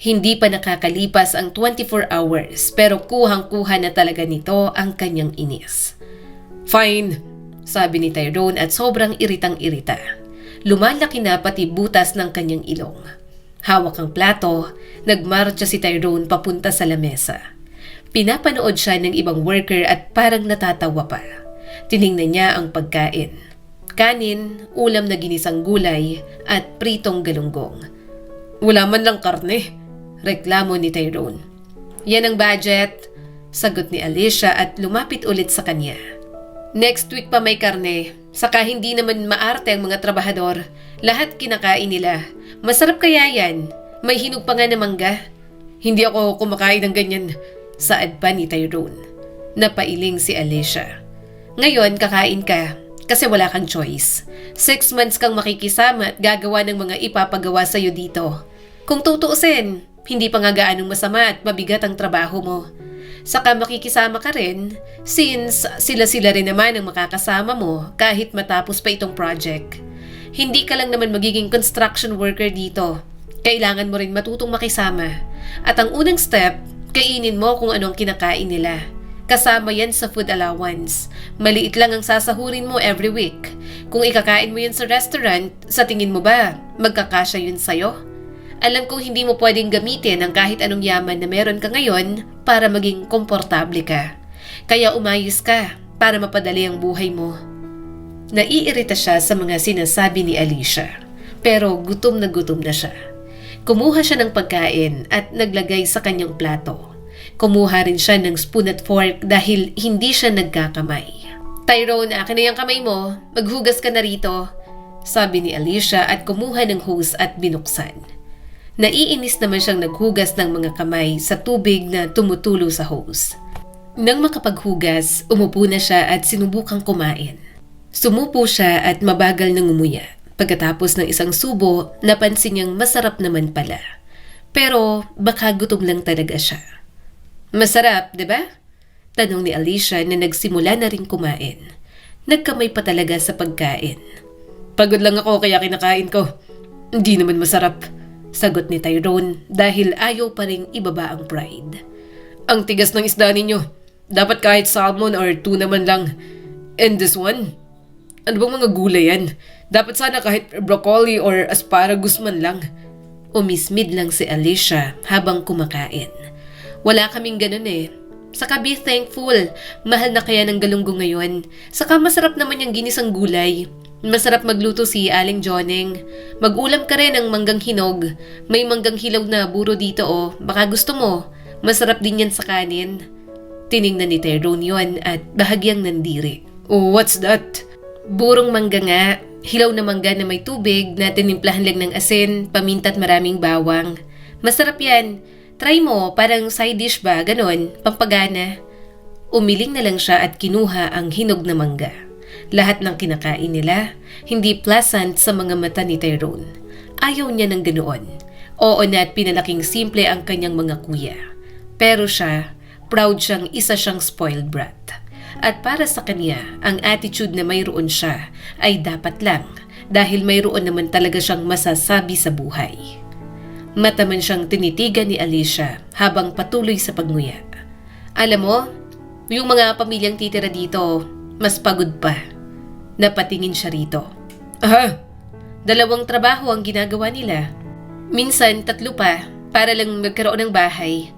Hindi pa nakakalipas ang 24 hours pero kuhang-kuha na talaga nito ang kanyang inis. Fine, sabi ni Tyrone at sobrang iritang-irita. Lumalaki na pati butas ng kanyang ilong. Hawak ang plato, nagmarcha si Tyrone papunta sa lamesa. Pinapanood siya ng ibang worker at parang natatawa pa. Tiningnan niya ang pagkain. Kanin, ulam na ginisang gulay at pritong galunggong. Wala man lang karne, reklamo ni Tyrone. Yan ang budget, sagot ni Alicia at lumapit ulit sa kanya. Next week pa may karne, saka hindi naman maarte ang mga trabahador. Lahat kinakain nila. Masarap kaya yan. May hinog pa nga na mangga. Hindi ako kumakain ng ganyan. Saad pa ni Tyrone. Napailing si Alicia. Ngayon, kakain ka kasi wala kang choice. 6 months kang makikisama at gagawa ng mga ipapagawa sa'yo dito. Kung tutuusin, hindi pa nga gaanong masama at mabigat ang trabaho mo. Saka makikisama ka rin since sila-sila rin naman ang makakasama mo kahit matapos pa itong project. Hindi ka lang naman magiging construction worker dito. Kailangan mo rin matutong makisama. At ang unang step, kainin mo kung anong kinakain nila. Kasama yan sa food allowance. Maliit lang ang sasahurin mo every week. Kung ikakain mo yun sa restaurant, sa tingin mo ba, magkakasya yun sa'yo? Alam kong hindi mo pwedeng gamitin ang kahit anong yaman na meron ka ngayon para maging komportable ka. Kaya umayos ka para mapadali ang buhay mo. Naiirita siya sa mga sinasabi ni Alicia. Pero gutom na siya. Kumuha siya ng pagkain at naglagay sa kanyang plato. Kumuha rin siya ng spoon at fork dahil hindi siya nagkakamay. Tyrone, akin na yung kamay mo. Maghugas ka na rito. Sabi ni Alicia at kumuha ng hose at binuksan. Naiinis naman siyang naghugas ng mga kamay sa tubig na tumutulo sa hose. Nang makapaghugas, umupo na siya at sinubukang kumain. Sumupo siya at mabagal na ngumuya. Pagkatapos ng isang subo, napansin niyang masarap naman pala. Pero baka gutom lang talaga siya. Masarap, di ba? Tanong ni Alicia na nagsimula na rin kumain. Nagkamay pa talaga sa pagkain. Pagod lang ako kaya kinakain ko. Hindi naman masarap. Sagot ni Tyrone dahil ayaw pa ring ibaba ang pride. Ang tigas ng isda ninyo. Dapat kahit salmon or tuna man lang. And this one? Ano bang mga gulay yan? Dapat sana kahit broccoli or asparagus man lang. Umismid lang si Alicia habang kumakain. Wala kaming ganun eh. Saka be thankful. Mahal na kaya ng galunggong ngayon. Saka masarap naman yung ginisang gulay. Masarap magluto si Aling Joneng. Mag-ulam ka rin ng manggang hinog. May manggang hilaw na buro dito oh. Baka gusto mo. Masarap din yan sa kanin. Tiningnan ni Tyrone yon at bahagyang nandiri. Oh, what's that? Burong mangga nga. Hilaw na mangga na may tubig na tinimplahan lang ng asin, paminta at maraming bawang. Masarap yan. Try mo, parang side dish ba, ganon, pampagana. Umiling na lang siya at kinuha ang hinog na mangga. Lahat ng kinakain nila, hindi pleasant sa mga mata ni Tyrone. Ayaw niya ng ganoon. Oo na at pinalaking simple ang kanyang mga kuya. Pero siya, proud siyang isa siyang spoiled brat. At para sa kanya, ang attitude na mayroon siya ay dapat lang dahil mayroon naman talaga siyang masasabi sa buhay. Mataman siyang tinitigan ni Alicia habang patuloy sa pagnguya. Alam mo, yung mga pamilyang titira dito, mas pagod pa. Napatingin siya rito. Aha, 2 trabaho ang ginagawa nila. Minsan 3 pa para lang magkaroon ng bahay.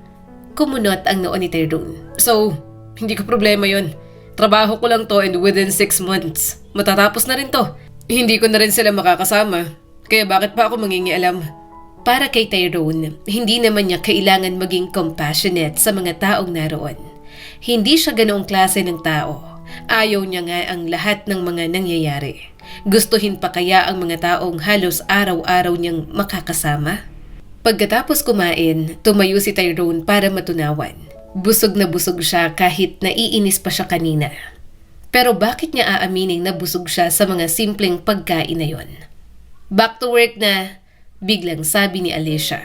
Kumunot ang noo ni Tyrone. So, hindi ko problema yon. Trabaho ko lang to and within 6 months, matatapos na rin to. Hindi ko na rin sila makakasama. Kaya bakit pa ako mangingialam? Para kay Tyrone, hindi naman niya kailangan maging compassionate sa mga taong naroon. Hindi siya ganoong klase ng tao. Ayaw niya nga ang lahat ng mga nangyayari. Gustuhin pa kaya ang mga taong halos araw-araw niyang makakasama? Pagkatapos kumain, tumayo si Tyrone para matunawan. Busog na busog siya kahit naiinis pa siya kanina. Pero bakit niya aaminin na busog siya sa mga simpleng pagkain na yon? Back to work na, biglang sabi ni Alicia.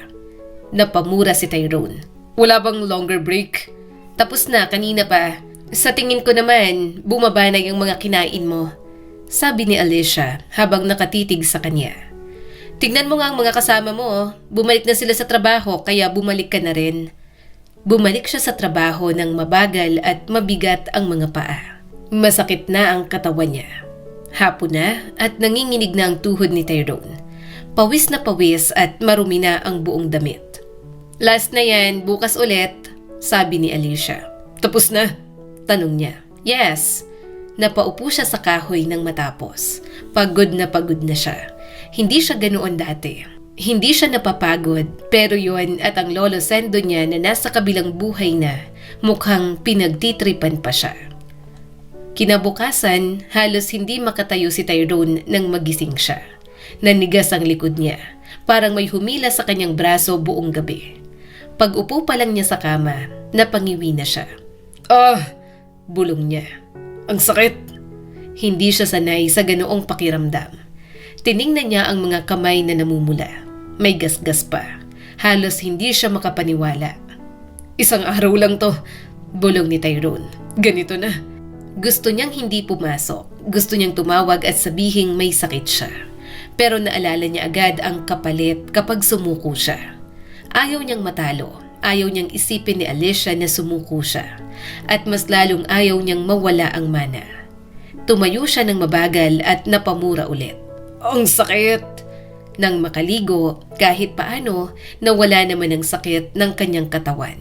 Napamura si Tyrone. Wala bang longer break? Tapos na kanina pa. Sa tingin ko naman, bumaba na yung mga kinain mo. Sabi ni Alicia habang nakatitig sa kanya. Tignan mo nga ang mga kasama mo. Bumalik na sila sa trabaho kaya bumalik ka na rin. Bumalik siya sa trabaho ng mabagal at mabigat ang mga paa. Masakit na ang katawan niya. Hapon na at nanginginig na ang tuhod ni Tyrone. Pawis na pawis at marumi na ang buong damit. Last na yan, bukas ulit, sabi ni Alicia. Tapos na? Tanong niya. Yes. Napaupo siya sa kahoy nang matapos. Pagod na siya. Hindi siya ganoon dati. Hindi siya napapagod, pero yon at ang lolo sendo niya na nasa kabilang buhay na, mukhang pinagtitripan pa siya. Kinabukasan, halos hindi makatayo si Tyrone nang magising siya. Nanigas ang likod niya. Parang may humila sa kanyang braso buong gabi. Pag-upo pa lang niya sa kama, napangiwi na siya. Bulong niya. Ang sakit. Hindi siya sanay sa ganoong pakiramdam. Tiningnan niya ang mga kamay na namumula. May gasgas pa. Halos hindi siya makapaniwala. Isang araw lang to, bulong ni Tyrone. Ganito na. Gusto niyang hindi pumasok. Gusto niyang tumawag at sabihing may sakit siya. Pero naalala niya agad ang kapalit kapag sumuko siya. Ayaw niyang matalo. Ayaw niyang isipin ni Alicia na sumuko siya. At mas lalong ayaw niyang mawala ang mana. Tumayo siya ng mabagal at napamura ulit. Ang sakit! Nang makaligo, kahit paano, nawala naman ang sakit ng kanyang katawan.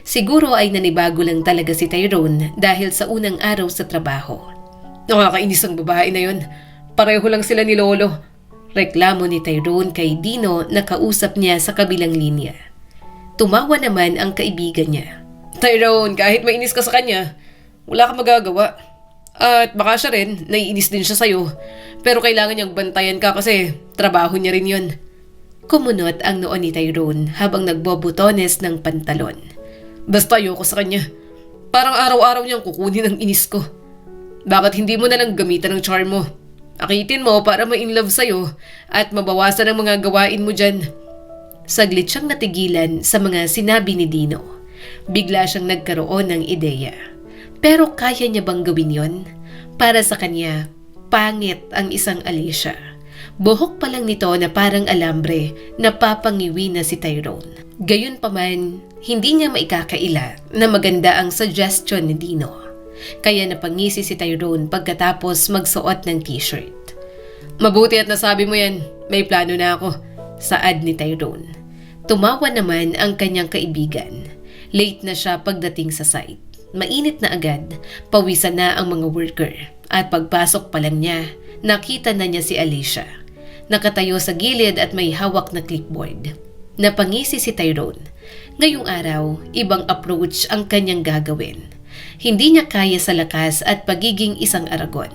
Siguro ay nanibago lang talaga si Tyrone dahil sa unang araw sa trabaho. Nakakainis ang babae na yun. Pareho lang sila ni Lolo. Reklamo ni Tyrone kay Dino na kausap niya sa kabilang linya. Tumawa naman ang kaibigan niya. Tyrone, kahit mainis ka sa kanya, wala kang magagawa. At baka siya rin, naiinis din siya sa'yo. Pero kailangan niyang bantayan ka kasi trabaho niya rin yun. Kumunot ang noo ni Tyrone habang nagbobotones ng pantalon. Basta ayoko sa kanya. Parang araw-araw niyang kukunin ang inis ko. Bakit hindi mo na lang gamitan ng charm mo? Akitin mo para ma-inlove sa'yo at mabawasan ang mga gawain mo dyan. Saglit siyang natigilan sa mga sinabi ni Dino. Bigla siyang nagkaroon ng ideya. Pero kaya niya bang gawin yon? Para sa kanya, pangit ang isang Alicia. Buhok pa lang nito na parang alambre, napapangiwi na si Tyrone. Gayunpaman, hindi niya maikakaila na maganda ang suggestion ni Dino. Kaya napangisi si Tyrone pagkatapos magsuot ng t-shirt. Mabuti at nasabi mo yan, may plano na ako, saad ni Tyrone. Tumawa naman ang kanyang kaibigan. Late na siya pagdating sa site. Mainit na agad, pawisan na ang mga worker. At pagpasok pa lang niya, nakita na niya si Alicia. Nakatayo sa gilid at may hawak na clipboard. Napangisi si Tyrone. Ngayong araw, ibang approach ang kanyang gagawin. Hindi niya kaya sa lakas at pagiging isang Aragon,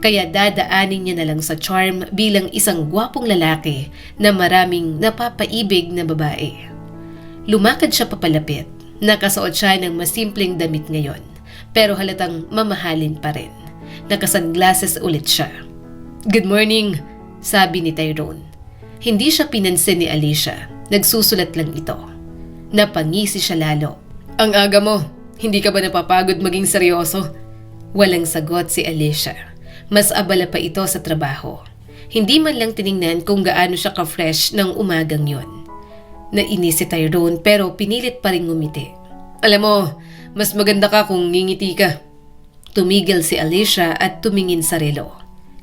kaya dadaanin niya na lang sa charm bilang isang gwapong lalaki na maraming napapaibig na babae. Lumakad siya papalapit. Nakasuot siya ng masimpleng damit ngayon, pero halatang mamahalin pa rin. Nakasunglasses ulit siya. Good morning, sabi ni Tyrone. Hindi siya pinansin ni Alicia. Nagsusulat lang ito. Napangisi siya lalo. Ang aga mo. Hindi ka ba napapagod maging seryoso? Walang sagot si Alicia. Mas abala pa ito sa trabaho. Hindi man lang tiningnan kung gaano siya ka-fresh ng umagang yon. Nainis si Tyrone pero pinilit pa rin ngumiti. Alam mo, mas maganda ka kung ngingiti ka. Tumigil si Alicia at tumingin sa relo.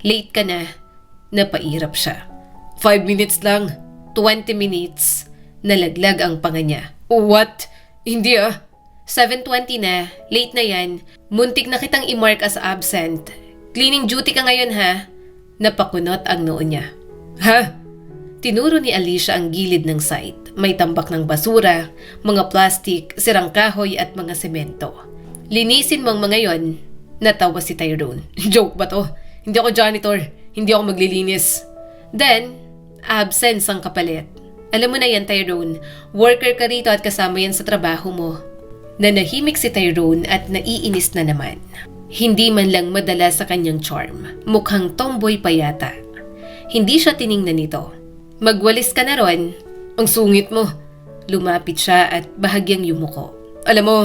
Late ka na. Napairap siya. 5 minutes lang. 20 minutes. Nalaglag ang panga niya. What? Hindi 7:20 na, late na yan. Muntik na kitang i-mark as absent. Cleaning duty ka ngayon ha? Napakunot ang noo niya. Ha? Tinuro ni Alicia ang gilid ng site. May tambak ng basura, mga plastic, sirang kahoy at mga semento. Linisin mo ang mga yon. Natawa si Tyrone. Joke ba to? Hindi ako janitor. Hindi ako maglilinis. Then, absence ang kapalit. Alam mo na yan, Tyrone. Worker ka rito at kasama yan sa trabaho mo. Nanahimik si Tyrone at naiinis na naman. Hindi man lang madala sa kanyang charm. Mukhang tomboy pa yata. Hindi siya tiningnan nito. Magwalis ka na ron. Ang sungit mo. Lumapit siya at bahagyang yumuko. Alam mo,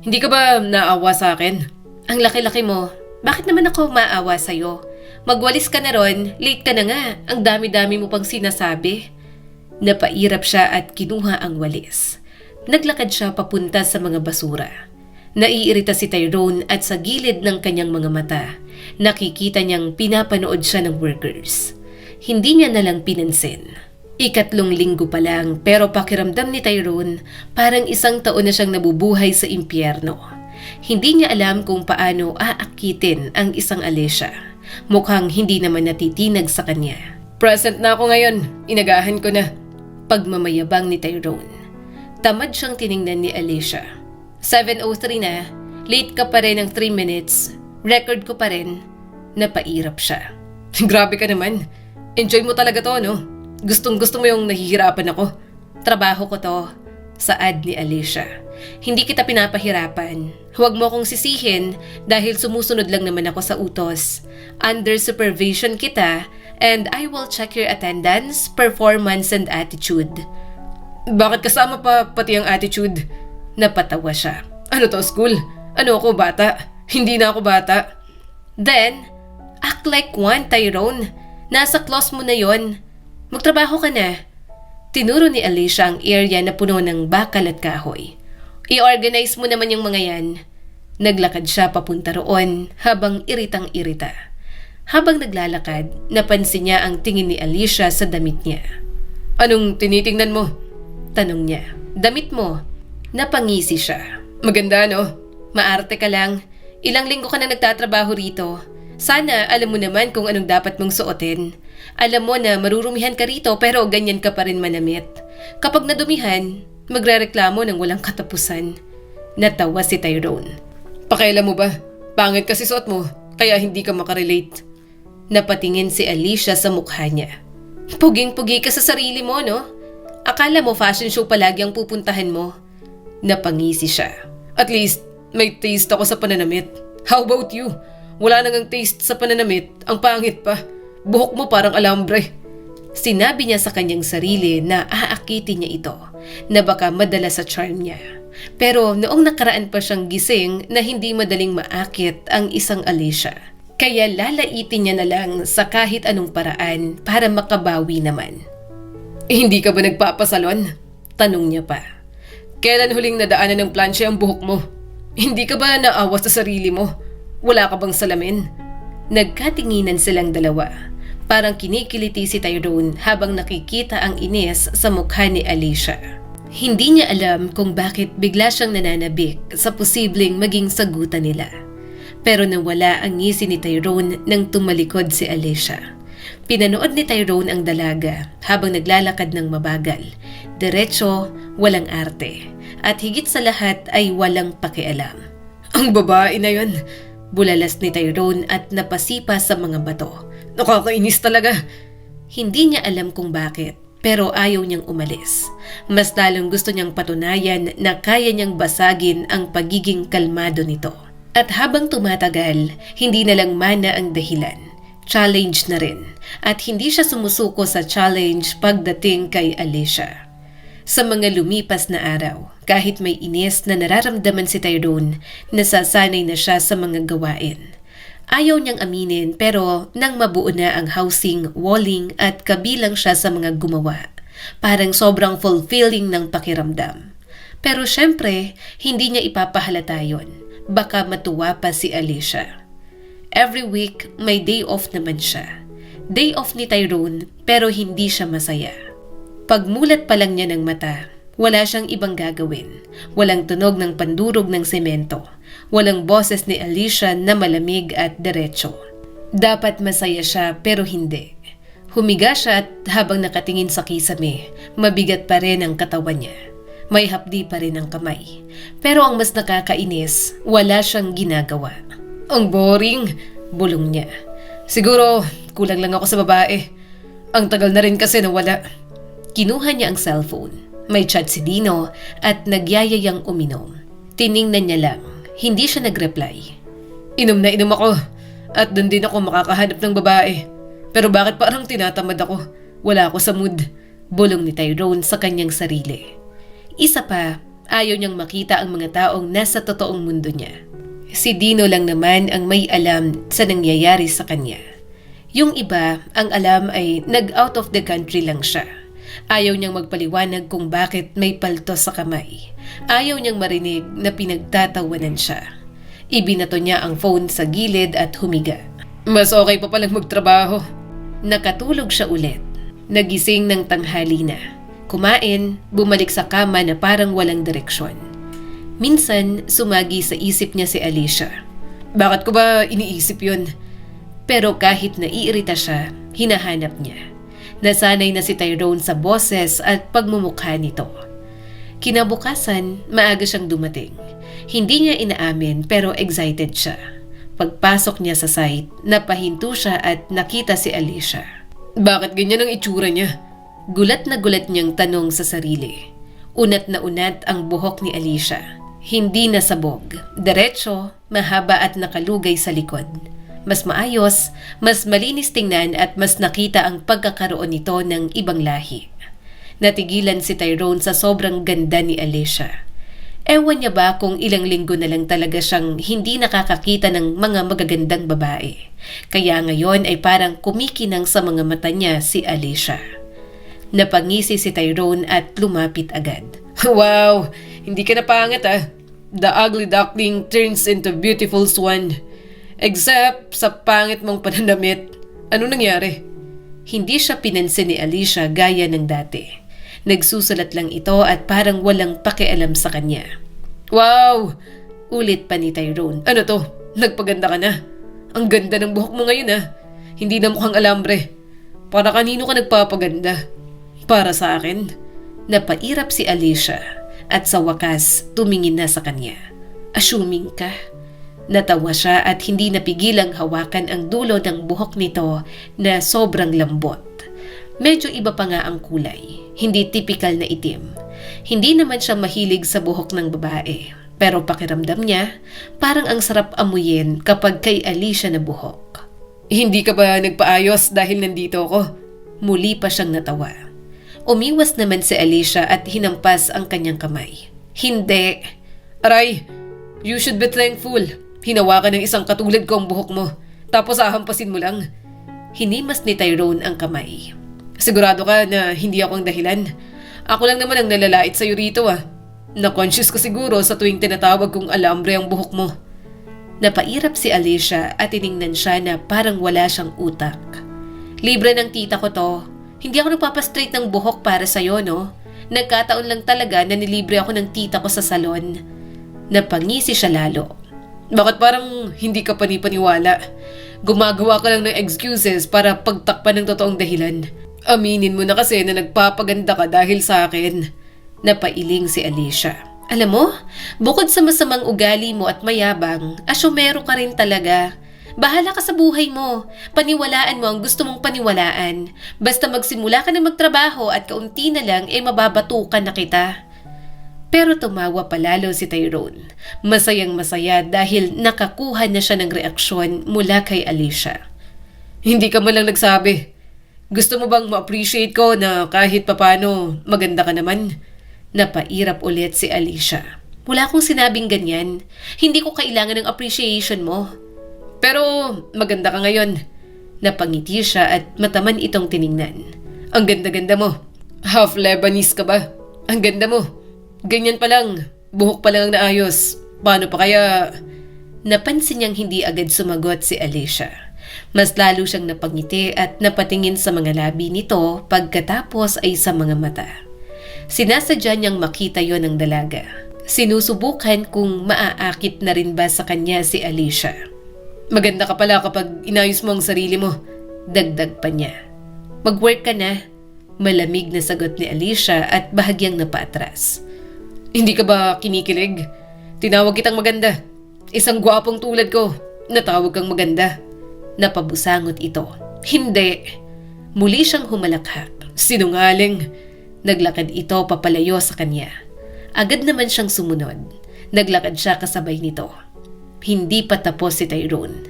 hindi ka ba naawa sa akin? Ang laki-laki mo. Bakit naman ako maawa sa'yo? Magwalis ka na ron. Late ka na nga. Ang dami-dami mo pang sinasabi. Napairap siya at kinuha ang walis. Naglakad siya papunta sa mga basura. Naiirita si Tyrone at sa gilid ng kanyang mga mata, nakikita niyang pinapanood siya ng workers. Hindi niya nalang pinansin. 3 linggo pa lang pero pakiramdam ni Tyrone parang 1 taon na siyang nabubuhay sa impyerno. Hindi niya alam kung paano aakitin ang isang Alicia. Mukhang hindi naman natitinag sa kanya. Present na ako ngayon. Inagahan ko na. Pagmamayabang ni Tyrone. Tamad siyang tiningnan ni Alicia. 7:03 na, late ka pa rin ng 3 minutes. Record ko pa rin. Napairap siya. Grabe ka naman. Enjoy mo talaga to, no? Gustong-gusto mo yung nahihirapan ako. Trabaho ko to. Saad ni Alicia. Hindi kita pinapahirapan. Huwag mo akong sisihin dahil sumusunod lang naman ako sa utos. Under supervision kita and I will check your attendance, performance, and attitude. Bakit kasama pa pati ang attitude? Napatawa siya. Ano to, school? Ano ako, bata? Hindi na ako bata. Then, act like one, Tyrone. Nasa class mo na yon. Magtrabaho ka na. Tinuro ni Alicia ang area na puno ng bakal at kahoy. I-organize mo naman yung mga yan. Naglakad siya papunta roon habang iritang-irita. Habang naglalakad, napansin niya ang tingin ni Alicia sa damit niya. Anong tinitingnan mo? Tanong niya. Damit mo. Napangisi siya. Maganda, no? Maarte ka lang. Ilang linggo ka na nagtatrabaho rito. Sana alam mo naman kung anong dapat mong suotin. Alam mo na marurumihan ka rito pero ganyan ka pa rin manamit. Kapag nadumihan, magrereklamo ng walang katapusan. Natawa si Tyrone. Pakialam mo ba? Pangit kasi suot mo, kaya hindi ka makarelate. Napatingin si Alicia sa mukha niya. Puging-pugi ka sa sarili mo, no? Akala mo fashion show palagi ang pupuntahan mo? Napangisi siya. At least, may taste ako sa pananamit. How about you? Wala nang taste sa pananamit, ang pangit pa. Buhok mo parang alambre. Sinabi niya sa kanyang sarili na aakitin niya ito, na baka madala sa charm niya. Pero noong nakaraan pa siyang gising na hindi madaling maakit ang isang Alicia. Kaya lalaitin niya na lang sa kahit anong paraan para makabawi naman. Hindi ka ba nagpapasalon? Tanong niya pa. Kailan huling nadaanan ng planche ang buhok mo? Hindi ka ba naawa sa sarili mo? Wala ka bang salamin? Nagkatinginan silang dalawa. Parang kinikiliti si Tyrone habang nakikita ang inis sa mukha ni Alicia. Hindi niya alam kung bakit bigla siyang nananabik sa posibleng maging sagutan nila. Pero nawala ang ngisi ni Tyrone nang tumalikod si Alicia. Pinanood ni Tyrone ang dalaga habang naglalakad ng mabagal. Diretso, walang arte. At higit sa lahat ay walang pakialam. Ang babae na yon! Bulalas ni Tyrone at napasipa sa mga bato. Nakakainis talaga. Hindi niya alam kung bakit, pero ayaw niyang umalis. Mas lalong gusto niyang patunayan na kaya niyang basagin ang pagiging kalmado nito. At habang tumatagal, hindi na lang mana ang dahilan. Challenge na rin. At hindi siya sumusuko sa challenge pagdating kay Alicia. Sa mga lumipas na araw, kahit may inis na nararamdaman si Tyrone, nasasanay na siya sa mga gawain. Ayaw niyang aminin pero nang mabuo na ang housing, walling at kabilang siya sa mga gumawa, parang sobrang fulfilling ng pakiramdam. Pero syempre, hindi niya ipapahalata yun. Baka matuwa pa si Alicia. Every week, may day off naman siya. Day off ni Tyrone pero hindi siya masaya. Pagmulat pa lang niya ng mata, wala siyang ibang gagawin. Walang tunog ng pandurog ng semento. Walang boses ni Alicia na malamig at diretso. Dapat masaya siya pero hindi. Humiga siya at habang nakatingin sa kisame, mabigat pa rin ang katawan niya. May hapdi pa rin ang kamay. Pero ang mas nakakainis, wala siyang ginagawa. Ang boring, bulong niya. Siguro, kulang lang ako sa babae. Ang tagal na rin kasi nawala. Kinuha niya ang cellphone. May chat si Dino at nagyayayang uminom. Tiningnan niya lang. Hindi siya nag-reply. Inom na inom ako at doon din ako makakahanap ng babae. Pero bakit parang tinatamad ako? Wala ako sa mood. Bulong ni Tyrone sa kanyang sarili. Isa pa, ayaw niyang makita ang mga taong nasa totoong mundo niya. Si Dino lang naman ang may alam sa nangyayari sa kanya. Yung iba, ang alam ay nag-out of the country lang siya. Ayaw niyang magpaliwanag kung bakit may palto sa kamay. Ayaw niyang marinig na pinagtatawanan siya. Ibinato niya ang phone sa gilid at humiga. Mas okay pa palang magtrabaho. Nakatulog siya ulit. Nagising ng tanghali na. Kumain, bumalik sa kama na parang walang direksyon. Minsan, sumagi sa isip niya si Alicia. Bakit ko ba iniisip yun? Pero kahit naiirita siya, hinahanap niya. Nasanay na si Tyrone sa boses at pagmumukha nito. Kinabukasan, maaga siyang dumating. Hindi niya inaamin pero excited siya. Pagpasok niya sa site, napahinto siya at nakita si Alicia. Bakit ganyan ang itsura niya? Gulat na gulat niyang tanong sa sarili. Unat na unat ang buhok ni Alicia. Hindi nasabog, diretso, mahaba at nakalugay sa likod. Mas maayos, mas malinis tingnan at mas nakita ang pagkakaroon nito ng ibang lahi. Natigilan si Tyrone sa sobrang ganda ni Alicia. Ewan niya ba kung ilang linggo na lang talaga siyang hindi nakakakita ng mga magagandang babae. Kaya ngayon ay parang kumikinang sa mga mata niya si Alicia. Napangisi si Tyrone at lumapit agad. Wow! Hindi ka na pangit ah. The ugly duckling turns into beautiful swan. Except sa pangit mong pananamit. Ano nangyari? Hindi siya pinansin ni Alicia gaya ng dati. Nagsusulat lang ito at parang walang pakialam sa kanya. Wow! Ulit pa ni Tyrone. Ano to? Nagpaganda ka na. Ang ganda ng buhok mo ngayon ah. Hindi na mukhang alambre. Para kanino ka nagpapaganda? Para sa akin? Napairap si Alicia at sa wakas tumingin na sa kanya. Assuming ka? Natawa siya at hindi napigilang hawakan ang dulo ng buhok nito na sobrang lambot. Medyo iba pa nga ang kulay, hindi typical na itim. Hindi naman siya mahilig sa buhok ng babae, pero pakiramdam niya, parang ang sarap amuyin kapag kay Alicia na buhok. Hindi ka ba nagpaayos dahil nandito ako? Muli pa siyang natawa. Umiwas naman si Alicia at hinampas ang kanyang kamay. Hindi. Aray, you should be thankful. Hinawakan ng isang katulad ko ang buhok mo, tapos ahampasin mo lang. Hinimas ni Tyrone ang kamay. Sigurado ka na hindi ako ang dahilan. Ako lang naman ang nalalait sa'yo rito ah. Na-conscious ka siguro sa tuwing tinatawag kong alambre ang buhok mo. Napairap si Alicia at tiningnan siya na parang wala siyang utak. Libre ng tita ko to. Hindi ako nagpapastraight ng buhok para sa'yo, no? Nagkataon lang talaga na nilibre ako ng tita ko sa salon. Napangisi siya lalo. Bakit parang hindi ka panipaniwala? Gumagawa ka lang ng excuses para pagtakpan ng totoong dahilan. Aminin mo na kasi na nagpapaganda ka dahil sa akin. Napailing si Alicia. Alam mo, bukod sa masamang ugali mo at mayabang, asyomero ka rin talaga. Bahala ka sa buhay mo. Paniwalaan mo ang gusto mong paniwalaan. Basta magsimula ka na magtrabaho at kaunti na lang mababatukan na kita. Pero tumawa palalo si Tyrone. Masayang masaya dahil nakakuha na siya ng reaksyon mula kay Alicia. Hindi ka man lang nagsabi. Gusto mo bang ma-appreciate ko na kahit papano maganda ka naman? Napairap ulit si Alicia. Wala akong sinabing ganyan. Hindi ko kailangan ng appreciation mo. Pero maganda ka ngayon. Napangiti siya at mataman itong tiningnan. Ang ganda-ganda mo. Half Lebanese ka ba? Ang ganda mo. Ganyan pa lang. Buhok pa lang ang naayos. Paano pa kaya? Napansin niyang hindi agad sumagot si Alicia. Mas lalo siyang napangiti at napatingin sa mga labi nito pagkatapos ay sa mga mata. Sinasadya niyang makita yon ng dalaga. Sinusubukan kung maaakit na rin ba sa kanya si Alicia. Maganda ka pala kapag inayos mo ang sarili mo. Dagdag pa niya. Mag-work ka na. Malamig na sagot ni Alicia at bahagyang napaatras. Hindi ka ba kinikilig? Tinawag kitang maganda. Isang gwapong tulad ko, natawag kang maganda. Napabusangot ito. Hindi. Muli siyang humalakhak. Sinungaling. Naglakad ito papalayo sa kanya. Agad naman siyang sumunod. Naglakad siya kasabay nito. Hindi pa tapos si Tyrone.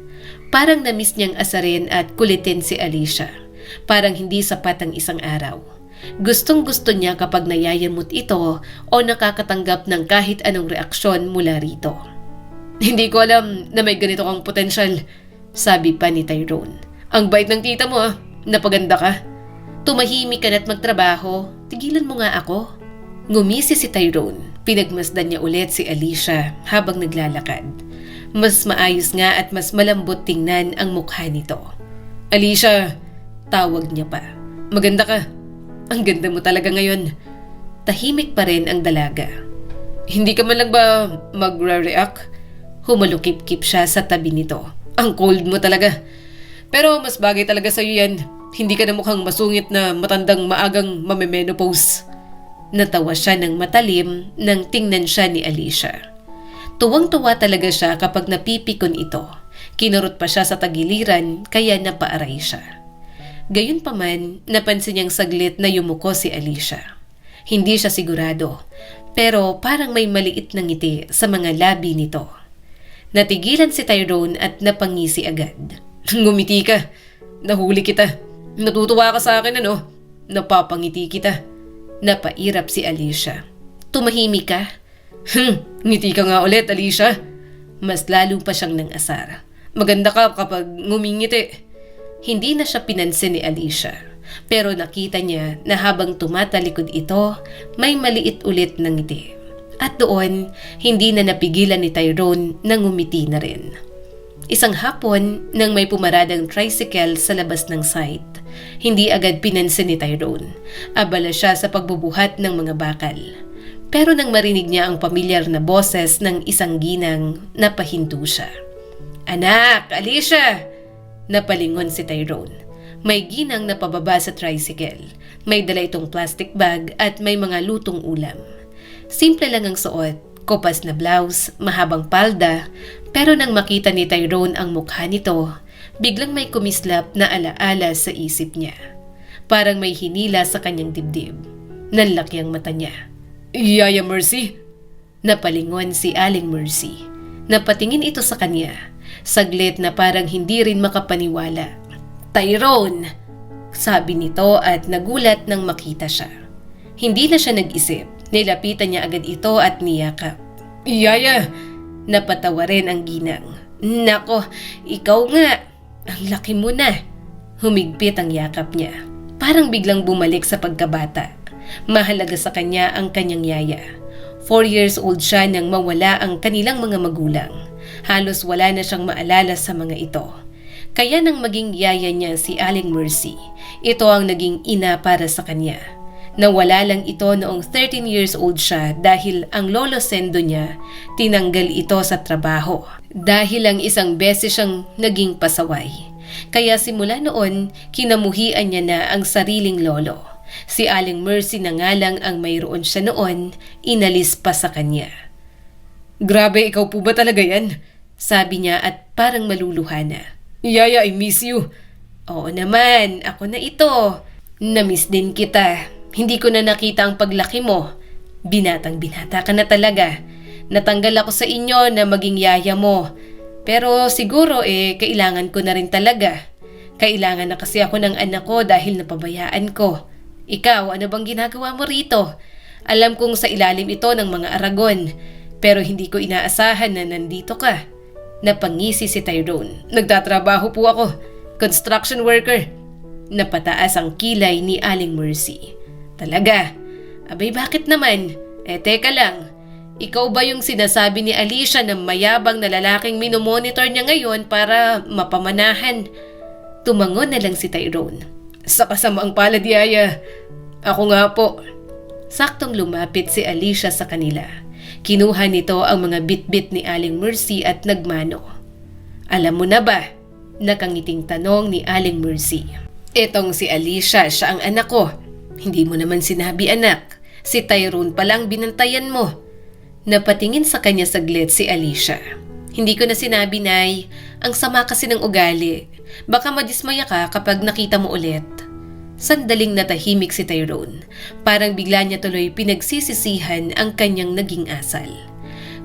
Parang namiss niyang asarin at kulitin si Alicia. Parang hindi sapat ang isang araw. Gustong-gusto niya kapag nayayamot ito o nakakatanggap ng kahit anong reaksyon mula rito. Hindi ko alam na may ganito kang potensyal. Sabi pa ni Tyrone. Ang bait ng tita mo ah. Napaganda ka. Tumahimik ka na't magtrabaho. Tigilan mo nga ako. Ngumisi si Tyrone. Pinagmasdan niya ulit si Alicia habang naglalakad. Mas maayos nga at mas malambot tingnan ang mukha nito. Alicia, tawag niya pa. Maganda ka. Ang ganda mo talaga ngayon. Tahimik pa rin ang dalaga. Hindi ka man lang ba magre-react? Humalukip-kip siya sa tabi nito. Ang cold mo talaga. Pero mas bagay talaga sa'yo yan. Hindi ka na mukhang masungit na matandang maagang mame-menopause. Natawa siya ng matalim nang tingnan siya ni Alicia. Tuwang-tuwa talaga siya kapag napipikon ito. Kinurot pa siya sa tagiliran kaya napaaray siya. Gayunpaman, napansin niyang saglit na yumuko si Alicia. Hindi siya sigurado, pero parang may maliit na ngiti sa mga labi nito. Natigilan si Tyrone at napangisi agad. Ngumiti ka. Nahuli kita. Natutuwa ka sa akin ano? Napapangiti kita. Napairap si Alicia. Tumahimik ka? Ngiti ka nga ulit, Alicia. Mas lalo pa siyang nang asar. Maganda ka kapag ngumingiti. Hindi na siya pinansin ni Alicia. Pero nakita niya na habang tumatalikod ito, may maliit ulit na ngiti. At doon, hindi na napigilan ni Tyrone na ngumiti na rin. Isang hapon, nang may pumaradang tricycle sa labas ng site, hindi agad pinansin ni Tyrone. Abala siya sa pagbubuhat ng mga bakal. Pero nang marinig niya ang pamilyar na boses ng isang ginang, napahinto siya. Anak, Alicia! Napalingon si Tyrone. May ginang na pababa sa tricycle. May dala itong plastic bag at may mga lutong ulam. Simple lang ang suot, kopas na blouse, mahabang palda, pero nang makita ni Tyrone ang mukha nito, biglang may kumislap na alaala sa isip niya. Parang may hinila sa kanyang dibdib. Nanlaki ang mata niya. Yaya Mercy? Napalingon si Aling Mercy. Napatingin ito sa kanya. Saglit na parang hindi rin makapaniwala. Tyrone! Sabi nito at nagulat nang makita siya. Hindi na siya nag-isip. Nilapitan niya agad ito at niyakap. Yaya! Napatawa rin ang ginang. Nako, ikaw nga. Ang laki mo na. Humigpit ang yakap niya. Parang biglang bumalik sa pagkabata. Mahalaga sa kanya ang kanyang yaya. 4 years old siya nang mawala ang kanilang mga magulang. Halos wala na siyang maalala sa mga ito. Kaya nang maging yaya niya si Aling Mercy, ito ang naging ina para sa kanya. Nawala lang ito noong 13 years old siya dahil ang lolo sendo niya tinanggal ito sa trabaho. Dahil lang isang beses siyang naging pasaway. Kaya simula noon, kinamuhian niya na ang sariling lolo. Si Aling Mercy na nga lang ang mayroon siya noon, inalis pa sa kanya. Grabe, ikaw po ba talaga yan? Sabi niya at parang maluluha na. Yaya, I miss you. Oo naman, ako na ito. Namiss din kita. Hindi ko na nakita ang paglaki mo. Binatang binata ka na talaga. Natanggal ako sa inyo na maging yaya mo. Pero siguro kailangan ko na rin talaga. Kailangan na kasi ako ng anak ko dahil napabayaan ko. Ikaw, ano bang ginagawa mo rito? Alam kong sa ilalim ito ng mga Aragon, pero hindi ko inaasahan na nandito ka. Napangisi si Tyrone. Nagtatrabaho po ako. Construction worker. Napataas ang kilay ni Aling Mercy. Talaga? Abay bakit naman? Teka lang. Ikaw ba yung sinasabi ni Alicia na mayabang na lalaking minomonitor niya ngayon para mapamanahan? Tumangon na lang si Tyrone. Sa kasamaang palad, yaya. Ako nga po. Saktong lumapit si Alicia sa kanila. Kinuha nito ang mga bit-bit ni Aling Mercy at nagmano. Alam mo na ba? Nakangiting tanong ni Aling Mercy. Etong si Alicia, siya ang anak ko. Hindi mo naman sinabi anak. Si Tyrone palang binantayan mo. Napatingin sa kanya saglit si Alicia. Hindi ko na sinabi, Nay. Ang sama kasi ng ugali. Baka madismaya ka kapag nakita mo ulit. Sandaling natahimik si Tyrone. Parang bigla niya tuloy pinagsisisihan ang kanyang naging asal.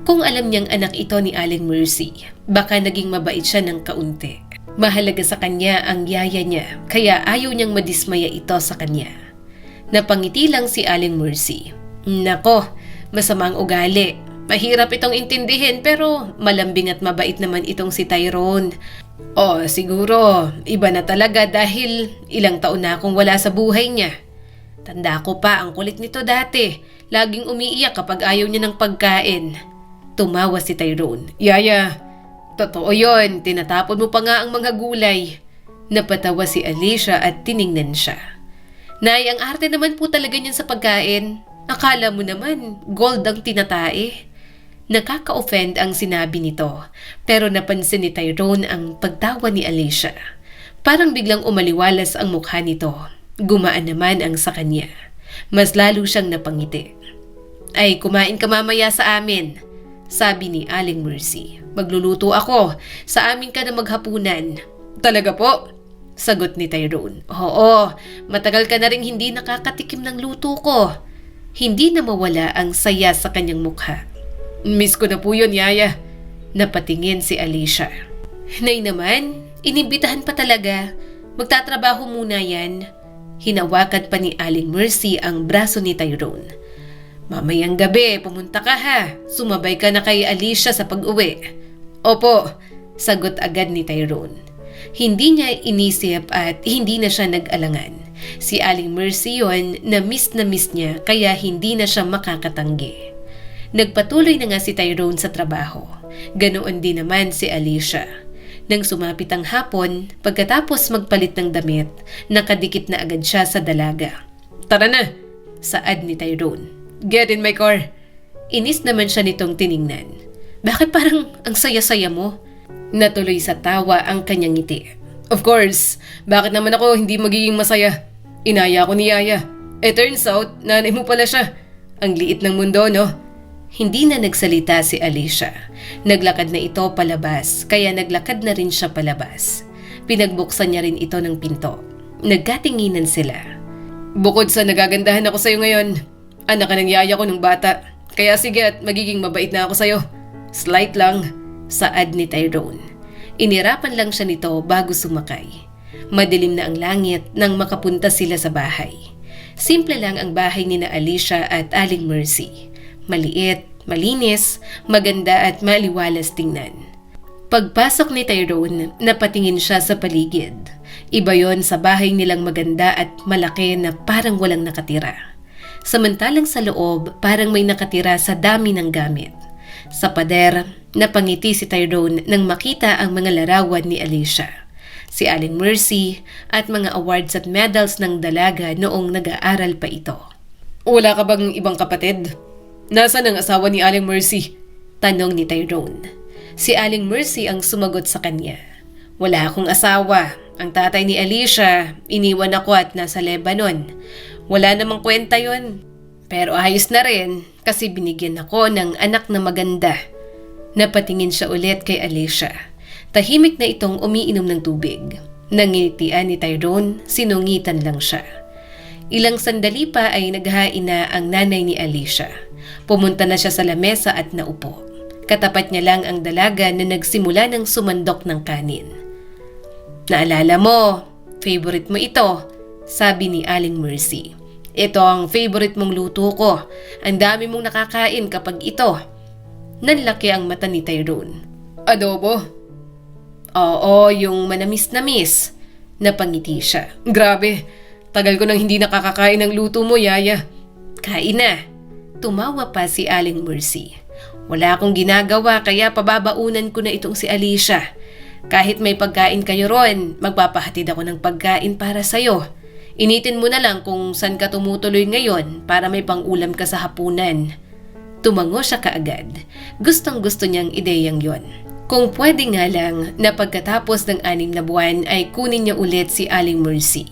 Kung alam niyang anak ito ni Aling Mercy, baka naging mabait siya ng kaunti. Mahalaga sa kanya ang yaya niya, kaya ayaw niyang madismaya ito sa kanya. Napangiti lang si Aling Mercy. Nako, masama ang ugali. Mahirap itong intindihin pero malambing at mabait naman itong si Tyrone. Siguro, iba na talaga dahil ilang taon na akong wala sa buhay niya. Tanda ko pa ang kulit nito dati. Laging umiiyak kapag ayaw niya ng pagkain. Tumawa si Tyrone. Yaya, totoo yon. Tinatapon mo pa nga ang mga gulay. Napatawa si Alicia at tiningnan siya. Nay, ang arte naman po talaga niyan sa pagkain. Akala mo naman, gold ang tinatae. Nakaka-offend ang sinabi nito, pero napansin ni Tyrone ang pagtawa ni Alicia. Parang biglang umaliwalas ang mukha nito. Gumaan naman ang sa kanya. Mas lalo siyang napangiti. Ay, kumain ka mamaya sa amin, sabi ni Aling Mercy. Magluluto ako, sa amin ka na maghapunan. Talaga po? Sagot ni Tyrone. Oo, matagal ka na rin hindi nakakatikim ng luto ko. Hindi na mawala ang saya sa kanyang mukha. Miss ko na po yun, Yaya. Napatingin si Alicia. Nay naman, inibitahan pa talaga. Magtatrabaho muna yan. Hinawakan pa ni Aling Mercy ang braso ni Tyrone. Mamayang gabi, pumunta ka ha. Sumabay ka na kay Alicia sa pag-uwi. Opo, sagot agad ni Tyrone. Hindi niya inisip at hindi na siya nag-alangan. Si Aling Mercy yon na miss niya kaya hindi na siya makakatanggi. Nagpatuloy na nga si Tyrone sa trabaho. Ganoon din naman si Alicia. Nang sumapit ang hapon, pagkatapos magpalit ng damit, nakadikit na agad siya sa dalaga. Tara na, saad ni Tyrone. Get in my car. Inis naman siya nitong tiningnan. Bakit parang ang saya-saya mo? Natuloy sa tawa ang kanyang ngiti. Of course, bakit naman ako hindi magiging masaya? Inaya ko ni Yaya. Turns out, nanay mo pala siya. Ang liit ng mundo, no? Hindi na nagsalita si Alicia. Naglakad na ito palabas, kaya naglakad na rin siya palabas. Pinagbuksan niya rin ito ng pinto. Nagkatinginan sila. Bukod sa nagagandahan ako sa'yo ngayon, anak ka ng yaya ko nung bata. Kaya sige at magiging mabait na ako sa'yo. Slight lang. Saad ni Tyrone. Inirapan lang siya nito bago sumakay. Madilim na ang langit nang makapunta sila sa bahay. Simple lang ang bahay ni na Alicia at Aling Mercy. Maliit, malinis, maganda at maliwalas tingnan. Pagpasok ni Tyrone, napatingin siya sa paligid. Iba yon sa bahay nilang maganda at malaki na parang walang nakatira. Samantalang sa loob, parang may nakatira sa dami ng gamit. Sa pader, napangiti si Tyrone nang makita ang mga larawan ni Alicia, si Aling Mercy at mga awards at medals ng dalaga noong nag-aaral pa ito. Wala ka bang ibang kapatid? Nasaan ang asawa ni Aling Mercy? Tanong ni Tyrone. Si Aling Mercy ang sumagot sa kanya. Wala akong asawa. Ang tatay ni Alicia, iniwan ako at nasa Lebanon. Wala namang kwenta yon. Pero ayos na rin kasi binigyan ako ng anak na maganda. Napatingin siya ulit kay Alicia. Tahimik na itong umiinom ng tubig. Nangitian ni Tyrone, sinungitan lang siya. Ilang sandali pa ay naghain na ang nanay ni Alicia. Pumunta na siya sa lamesa at naupo. Katapat niya lang ang dalaga na nagsimula ng sumandok ng kanin. Naalala mo, favorite mo ito, sabi ni Aling Mercy. Ito ang favorite mong luto ko. Ang dami mong nakakain kapag ito. Nanlaki ang mata ni Tyrone. Adobo? Oo, yung manamis-namis. Napangiti siya. Grabe, tagal ko nang hindi nakakakain ng luto mo, Yaya. Kain na. Tumawa pa si Aling Mercy. Wala akong ginagawa kaya pababaunan ko na itong si Alicia. Kahit may pagkain kayo ron, magpapahatid ako ng pagkain para sa'yo. Initin mo na lang kung saan ka tumutuloy ngayon para may pang-ulam ka sa hapunan. Tumango siya kaagad. Gustong-gusto niyang ideyang yon. Kung pwede nga lang na pagkatapos ng 6 na buwan ay kunin niya ulit si Aling Mercy.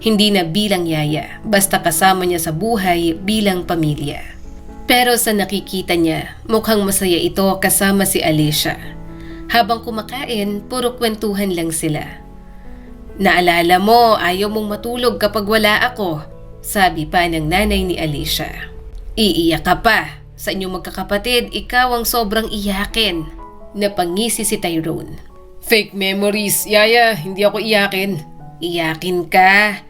Hindi na bilang yaya, basta kasama niya sa buhay bilang pamilya. Pero sa nakikita niya, mukhang masaya ito kasama si Alicia. Habang kumakain, puro kwentuhan lang sila. Naalala mo, ayaw mong matulog kapag wala ako, sabi pa ng nanay ni Alicia. Iiyak ka pa. Sa inyong magkakapatid, ikaw ang sobrang iyakin. Napangisi si Tyrone. Fake memories, Yaya, hindi ako iyakin. Iyakin ka.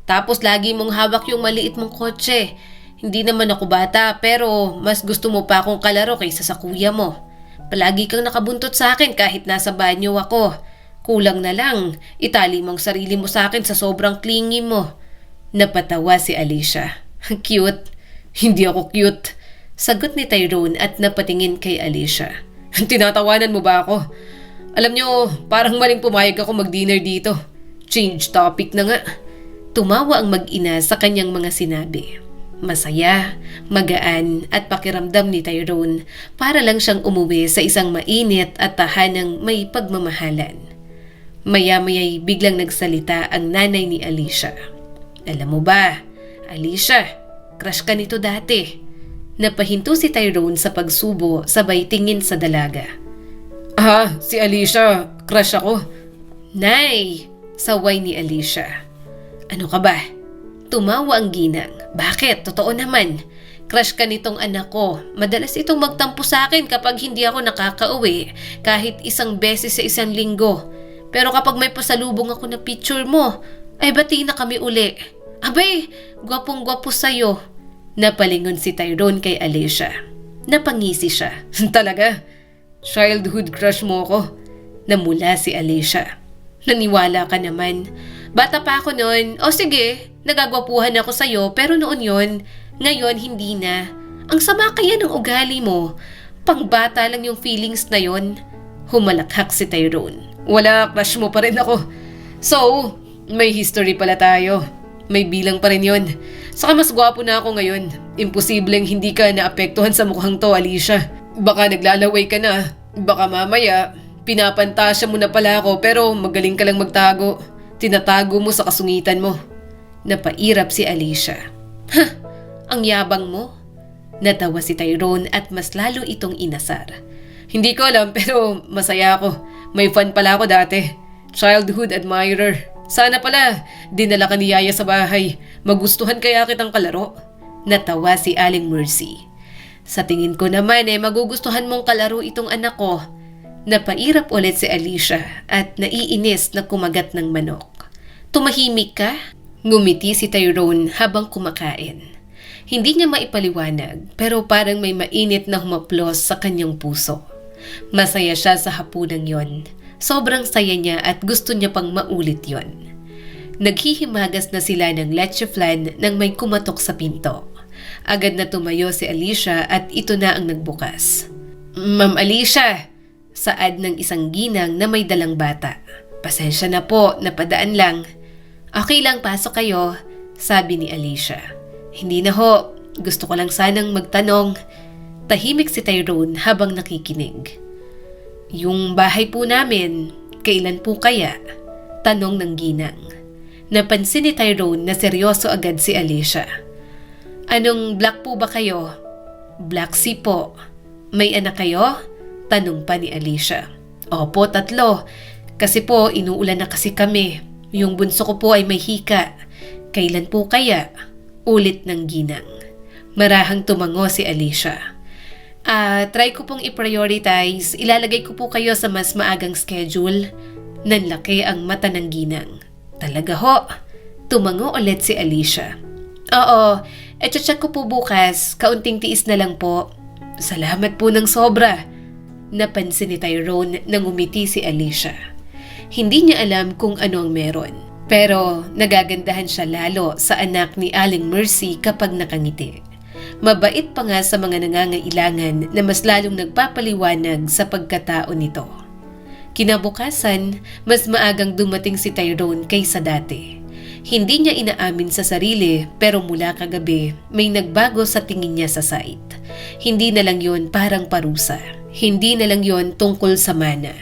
Tapos lagi mong hawak yung maliit mong kotse. Hindi naman ako bata pero mas gusto mo pa akong kalaro kaysa sa kuya mo. Palagi kang nakabuntot sa akin kahit nasa banyo ako. Kulang na lang, itali mong sarili mo sa akin sa sobrang clingy mo. Napatawa si Alicia. Cute. Hindi ako cute. Sagot ni Tyrone at napatingin kay Alicia. Tinatawanan mo ba ako? Alam nyo, parang maling pumayag ako mag-dinner dito. Change topic na nga. Tumawa ang mag-ina sa kanyang mga sinabi. Masaya, magaan at pakiramdam ni Tyrone para lang siyang umuwi sa isang mainit at tahanang may pagmamahalan. Maya-maya'y biglang nagsalita ang nanay ni Alicia. Alam mo ba, Alicia, crush ka nito dati. Napahinto si Tyrone sa pagsubo sabay tingin sa dalaga. Si Alicia, crush ako. Nay, Saway ni Alicia. Ano ka ba? Tumawa ang ginang. Bakit? Totoo naman. Crush ka nitong anak ko. Madalas itong magtampo sa akin kapag hindi ako nakakauwi kahit isang beses sa isang linggo. Pero kapag may pasalubong ako na picture mo, ay bati na kami uli. Abay, gwapong-gwapo sa'yo. Napalingon si Tyrone kay Alicia. Napangisi siya. Talaga? Childhood crush mo ko? Namula si Alicia. Naniwala ka naman. Bata pa ako noon. O sige, nagagwapuhan ako sa'yo pero noon yon. Ngayon hindi na. Ang sama kaya ng ugali mo. Pangbata lang yung feelings na yon. Humalakhak si Tyrone. Wala, crush mo pa rin ako. So, may history pala tayo. May bilang pa rin yon. Saka mas gwapo na ako ngayon. Imposibleng hindi ka naapektuhan sa mukhang to, Alicia. Baka naglalaway ka na. Baka mamaya, pinapantasya mo na pala ako pero magaling ka lang magtago. Tinatago mo sa kasungitan mo. Napairap si Alicia. Ang yabang mo. Natawa si Tyrone at mas lalo itong inasar. Hindi ko alam pero masaya ako. May fun pala ako dati. Childhood admirer. Sana pala, dinala ka ni Yaya sa bahay. Magustuhan kaya kitang kalaro. Natawa si Aling Mercy. Sa tingin ko naman magugustuhan mong kalaro itong anak ko. Napairap ulit si Alicia at naiinis na kumagat ng manok. Tumahimik ka? Ngumiti si Tyrone habang kumakain. Hindi niya maipaliwanag pero parang may mainit na humaplos sa kanyang puso. Masaya siya sa hapunang yon. Sobrang saya niya at gusto niya pang maulit yon. Naghihimagas na sila ng leche flan nang may kumatok sa pinto. Agad na tumayo si Alicia at ito na ang nagbukas. Ma'am Alicia! Saad ng isang ginang na may dalang bata. Pasensya na po, napadaan lang. Okay lang, pasok kayo, sabi ni Alicia. Hindi na ho, gusto ko lang sanang magtanong. Tahimik si Tyrone habang nakikinig. Yung bahay po namin, kailan po kaya? Tanong ng ginang. Napansin ni Tyrone na seryoso agad si Alicia. Anong black po ba kayo? Black sea po. May anak kayo? Tanong pa ni Alicia. Opo, 3. Kasi po inuulan na kasi kami. Yung bunso ko po ay may hika. Kailan po kaya? Ulit ng ginang. Marahang tumango si Alicia. Try ko pong i-prioritize. Ilalagay ko po kayo sa mas maagang schedule. Nanlaki ang mata ng ginang. Talaga ho? Tumango ulit si Alicia. Oo, check ko po bukas. Kaunting tiis na lang po. Salamat po ng sobra. Napansin ni Tyrone nang umiti si Alicia. Hindi niya alam kung ano ang meron. Pero nagagandahan siya lalo sa anak ni Aling Mercy kapag nakangiti. Mabait pa nga sa mga nangangailangan na mas lalong nagpapaliwanag sa pagkatao nito. Kinabukasan, mas maagang dumating si Tyrone kaysa dati. Hindi niya inaamin sa sarili pero mula kagabi may nagbago sa tingin niya sa site. Hindi na lang yon parang parusa. Hindi na lang yon tungkol sa mana.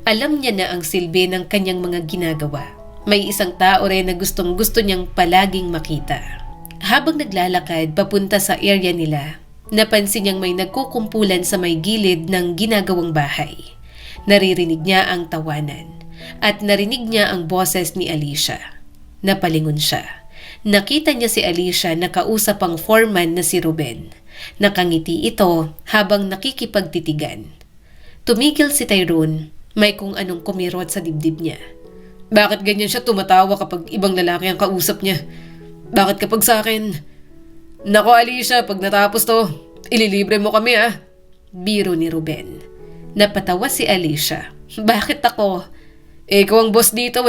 Alam niya na ang silbi ng kanyang mga ginagawa. May isang tao rin na gustong-gusto niyang palaging makita. Habang naglalakad papunta sa area nila, napansin niyang may nagkukumpulan sa may gilid ng ginagawang bahay. Naririnig niya ang tawanan at narinig niya ang boses ni Alicia. Napalingon siya. Nakita niya si Alicia na kausap ang foreman na si Ruben. Nakangiti ito habang nakikipagtitigan. Tumigil si Tyrone. May kung anong kumirot sa dibdib niya. Bakit ganyan siya tumatawa kapag ibang lalaki ang kausap niya? Bakit kapag sa akin? Nako Alicia, pag natapos to, ililibre mo kami Biro ni Ruben. Napatawa si Alicia. Bakit ako? Ikaw ang boss dito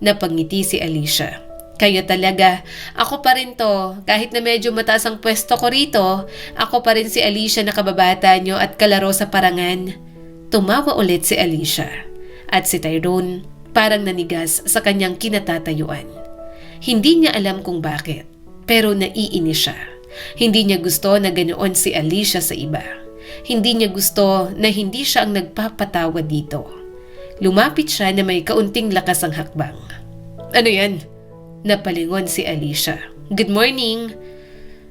Napangiti si Alicia. Kayo talaga. Ako pa rin to. Kahit na medyo mataas ang pwesto ko rito, ako pa rin si Alicia na kababata nyo at kalaro sa parangan. Tumawa ulit si Alicia at si Tyrone parang nanigas sa kanyang kinatatayuan. Hindi niya alam kung bakit, pero naiinis siya. Hindi niya gusto na ganoon si Alicia sa iba. Hindi niya gusto na hindi siya ang nagpapatawa dito. Lumapit siya na may kaunting lakas ang hakbang. Ano yan? Napalingon si Alicia. Good morning.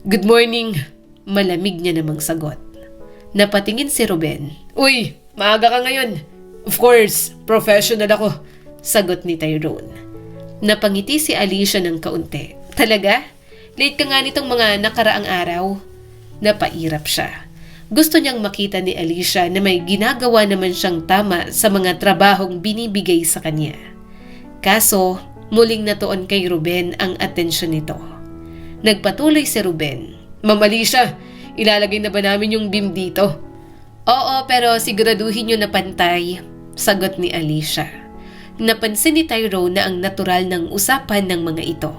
Good morning. Malamig niya namang sagot. Napatingin si Ruben. Uy! Maaga ka ngayon. Of course, professional ako, sagot ni Tyrone. Napangiti si Alicia ng kaunti. Talaga? Late ka nga nitong mga nakaraang araw. Napairap siya. Gusto niyang makita ni Alicia na may ginagawa naman siyang tama sa mga trabahong binibigay sa kanya. Kaso, muling natuon kay Ruben ang atensyon nito. Nagpatuloy si Ruben. Ma'am Alicia, ilalagay na ba namin yung beam dito? Oo, pero siguraduhin niyo na pantay, sagot ni Alicia. Napansin ni Tyrone na ang natural ng usapan ng mga ito.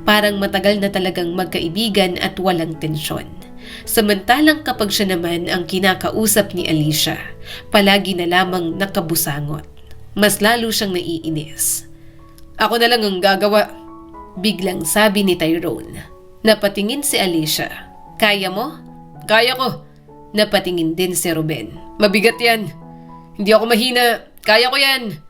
Parang matagal na talagang magkaibigan at walang tensyon. Samantalang kapag siya naman ang kinakausap ni Alicia, palagi na lamang nakabusangot. Mas lalo siyang naiinis. Ako na lang ang gagawa, biglang sabi ni Tyrone. Napatingin si Alicia. Kaya mo? Kaya ko. Napatingin din si Ruben. Mabigat yan. Hindi ako mahina. Kaya ko yan.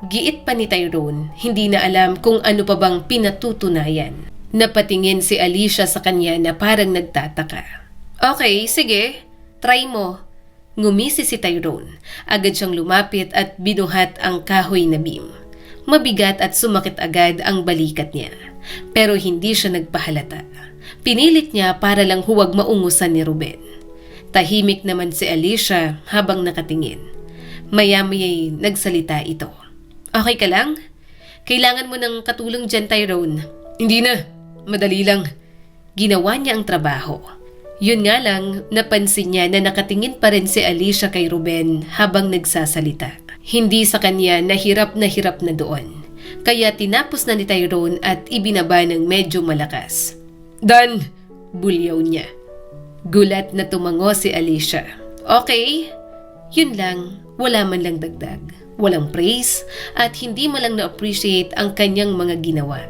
Giit pa ni Tyrone, hindi na alam kung ano pa bang pinatutunayan. Napatingin si Alicia sa kanya na parang nagtataka. Okay, sige. Try mo. Ngumisi si Tyrone. Agad siyang lumapit at binuhat ang kahoy na beam. Mabigat at sumakit agad ang balikat niya. Pero hindi siya nagpahalata. Pinilit niya para lang huwag maungusan ni Ruben. Tahimik naman si Alicia habang nakatingin. Maya-maya'y nagsalita ito. Okay ka lang? Kailangan mo ng katulong dyan, Tyrone. Hindi na. Madali lang. Ginawa niya ang trabaho. Yun nga lang, napansin niya na nakatingin pa rin si Alicia kay Ruben habang nagsasalita. Hindi sa kanya na hirap na doon. Kaya tinapos na ni Tyrone at ibinaba ng medyo malakas. Done! Bulyaw niya. Gulat na tumango si Alicia. Okay. Yun lang, wala man lang dagdag. Walang praise at hindi mo lang na-appreciate ang kanyang mga ginawa.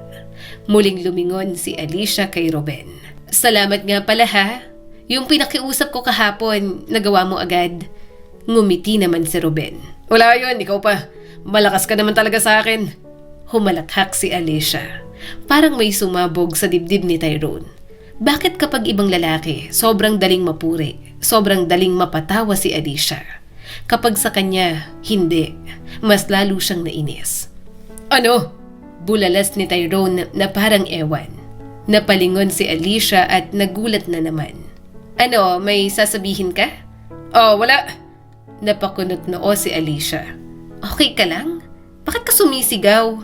Muling lumingon si Alicia kay Ruben. Salamat nga pala ha. Yung pinakiusap ko kahapon, nagawa mo agad. Ngumiti naman si Ruben. Wala yun, ikaw pa. Malakas ka naman talaga sa akin. Humalakhak si Alicia. Parang may sumabog sa dibdib ni Tyrone. Bakit kapag ibang lalaki, sobrang daling mapuri, sobrang daling mapatawa si Alicia? Kapag sa kanya, hindi. Mas lalo siyang nainis. Ano? Bulalas ni Tyrone na parang ewan. Napalingon si Alicia at nagulat na naman. Ano, may sasabihin ka? Oh, wala. Napakunot noo si Alicia. Okay ka lang? Bakit ka sumisigaw?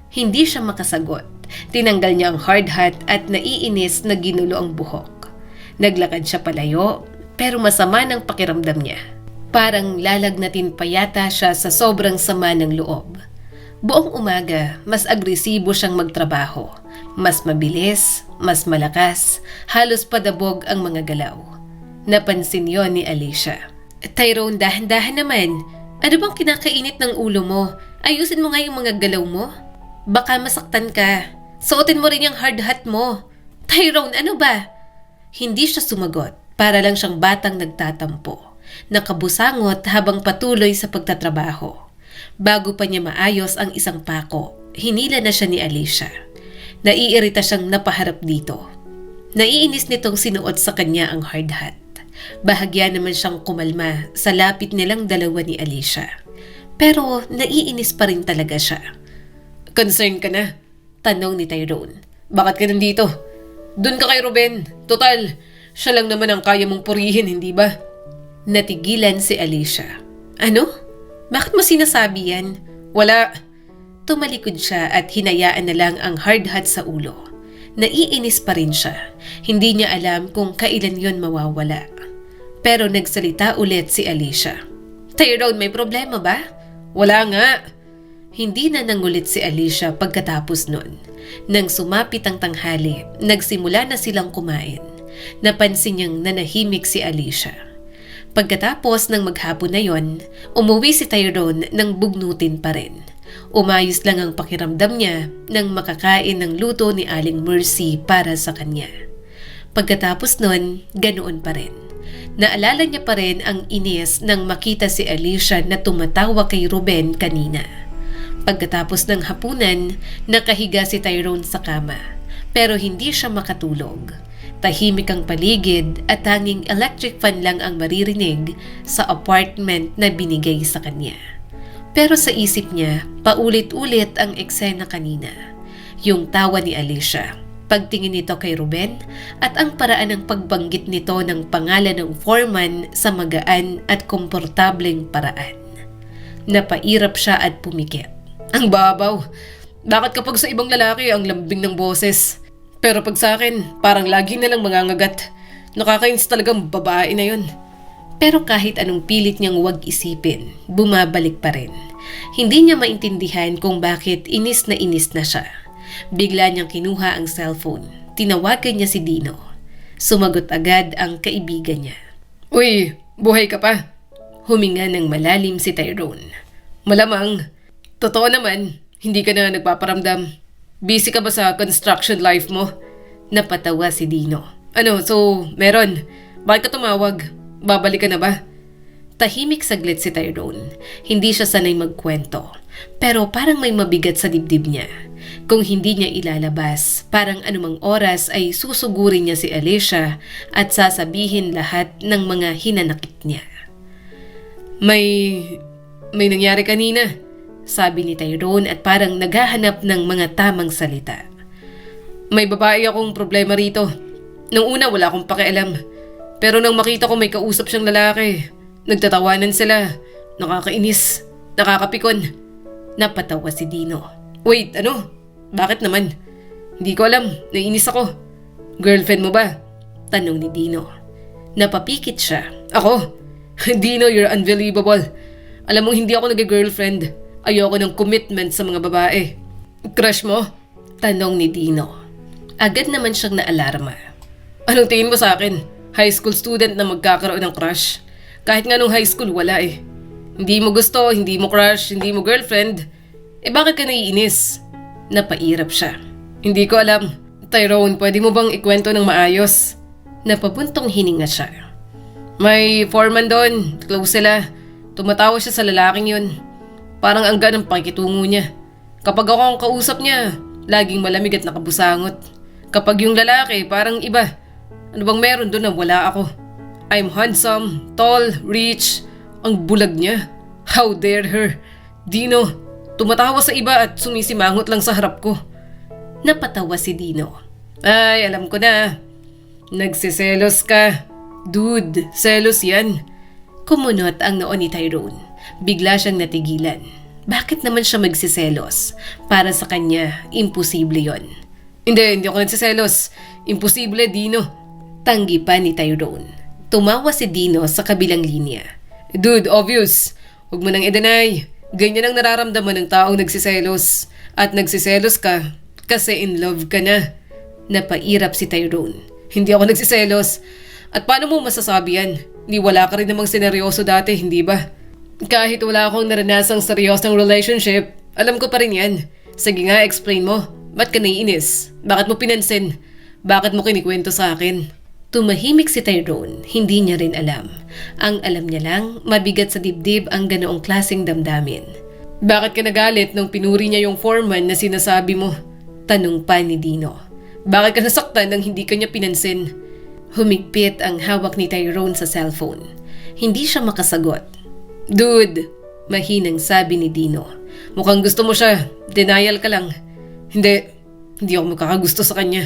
Hindi siya makasagot. Tinanggal niya ang hard hat at naiinis na ginulo ang buhok. Naglakad siya palayo, pero masama ng pakiramdam niya. Parang lalagnatin pa yata siya sa sobrang sama ng loob. Buong umaga, mas agresibo siyang magtrabaho. Mas mabilis, mas malakas, halos padabog ang mga galaw. Napansin yon ni Alicia. Tyrone, dahan-dahan naman. Ano bang kinakainit ng ulo mo? Ayusin mo nga yung mga galaw mo. Baka masaktan ka. Suotin mo rin yung hard hat mo. Tyrone, ano ba? Hindi siya sumagot. Para lang siyang batang nagtatampo. Nakabusangot habang patuloy sa pagtatrabaho. Bago pa niya maayos ang isang pako, hinila na siya ni Alicia. Naiirita siyang napaharap dito. Naiinis nitong sinuot sa kanya ang hard hat. Bahagya naman siyang kumalma sa lapit nilang dalawa ni Alicia. Pero naiinis pa rin talaga siya. Concern ka na? Tanong ni Tyrone. Bakit ka nandito? Doon ka kay Ruben. Total, siya lang naman ang kaya mong purihin, hindi ba? Natigilan si Alicia. Ano? Bakit mo sinasabi yan? Wala. Tumalikod siya at hinayaan na lang ang hard hat sa ulo. Naiinis pa rin siya. Hindi niya alam kung kailan yon mawawala. Pero nagsalita ulit si Alicia. Tyrone, may problema ba? Wala nga. Hindi na nangulit si Alicia pagkatapos nun. Nang sumapit ang tanghali, nagsimula na silang kumain. Napansin niyang nanahimik si Alicia. Pagkatapos ng maghapon na yon, umuwi si Tyrone nang bugnutin pa rin. Umayos lang ang pakiramdam niya nang makakain ng luto ni Aling Mercy para sa kanya. Pagkatapos nun, ganoon pa rin. Naalala niya pa rin ang inis nang makita si Alicia na tumatawa kay Ruben kanina. Pagkatapos ng hapunan, nakahiga si Tyrone sa kama, pero hindi siya makatulog. Tahimik ang paligid at tanging electric fan lang ang maririnig sa apartment na binigay sa kanya. Pero sa isip niya, paulit-ulit ang eksena kanina. yung tawa ni Alicia, pagtingin nito kay Ruben at ang paraan ng pagbanggit nito ng pangalan ng foreman sa magaan at komportableng paraan. Napairap siya at pumikit. Ang babaw! Bakit kapag sa ibang lalaki ang lambing ng boses? Pero pag sa akin, parang lagi na lang mangangagat. Nakakainis talagang babae na yun. Pero kahit anong pilit niyang wag isipin, bumabalik pa rin. Hindi niya maintindihan kung bakit inis na siya. Bigla niyang kinuha ang cellphone. Tinawagan niya si Dino. Sumagot agad ang kaibigan niya. Uy, buhay ka pa? Huminga ng malalim si Tyrone. Malamang. Totoo naman, hindi ka na nagpaparamdam. Busy ka ba sa construction life mo? Napatawa si Dino. Ano, so meron? Bakit ka tumawag? Babalik ka na ba? Tahimik saglit si Tyrone. Hindi siya sanay magkwento. Pero parang may mabigat sa dibdib niya. Kung hindi niya ilalabas, parang anumang oras ay susugurin niya si Alicia at sasabihin lahat ng mga hinanakit niya. May nangyari kanina, sabi ni Tyrone at parang naghahanap ng mga tamang salita. May babae akong problema rito. Nung una wala akong pakialam. Pero nang makita ko may kausap siyang lalaki, nagtatawanan sila. Nakakainis. Nakakapikon. Napatawa si Dino. Wait, ano? Bakit naman? Hindi ko alam. Naiinis ako. Girlfriend mo ba? Tanong ni Dino. Napapikit siya. Ako? Dino, you're unbelievable. Alam mong hindi ako nag-girlfriend. Ayoko ng commitment sa mga babae. Crush mo? Tanong ni Dino. Agad naman siyang naalarma. Anong tingin mo sa akin? High school student na magkakaroon ng crush? Kahit nga nung high school, wala eh. Hindi mo gusto, hindi mo crush, hindi mo girlfriend. Bakit ka naiinis? Napairap siya. Hindi ko alam. Tyrone, pwede mo bang ikwento ng maayos? Napabuntong hininga siya. May foreman doon, close sila. Tumatawa siya sa lalaking yun. Parang ang ganang pakikitungo niya. Kapag ako ang kausap niya, laging malamig at nakabusangot. Kapag yung lalaki, parang iba. Ano bang meron doon na wala ako? I'm handsome, tall, rich. Ang bulag niya. How dare her? Dino, tumatawa sa iba at sumisimangot lang sa harap ko. Napatawa si Dino. Ay, alam ko na. Nagsiselos ka. Dude, selos yan. Kumunot ang noo ni Tyrone. Bigla siyang natigilan. Bakit naman siya magsiselos? Para sa kanya, imposible yon. Hindi ako nagsiselos. Imposible, Dino. Tanggi pa ni Tyrone. Tumawa si Dino sa kabilang linya. Dude, obvious. Huwag mo nang i-deny. Ganyan ang nararamdaman ng taong nagsiselos. At nagsiselos ka kasi in love ka na. Napairap si Tyrone. Hindi ako nagsiselos. At paano mo masasabi yan? Ni wala ka rin namang sineryoso dati, hindi ba? Kahit wala akong naranasang seryosong relationship, alam ko pa rin yan. Sige nga, explain mo. Ba't ka naiinis? Bakit mo pinansin? Bakit mo kinikwento sa akin? Tumahimik si Tyrone, hindi niya rin alam. Ang alam niya lang, mabigat sa dibdib ang ganoong klaseng damdamin. Bakit ka nagalit nung pinuri niya yung foreman na sinasabi mo? Tanong pa ni Dino. Bakit ka nasaktan nang hindi ka niya pinansin? Humigpit ang hawak ni Tyrone sa cellphone. Hindi siya makasagot. Dude, mahinang sabi ni Dino. Mukhang gusto mo siya, denial ka lang. Hindi ako makakagusto sa kanya.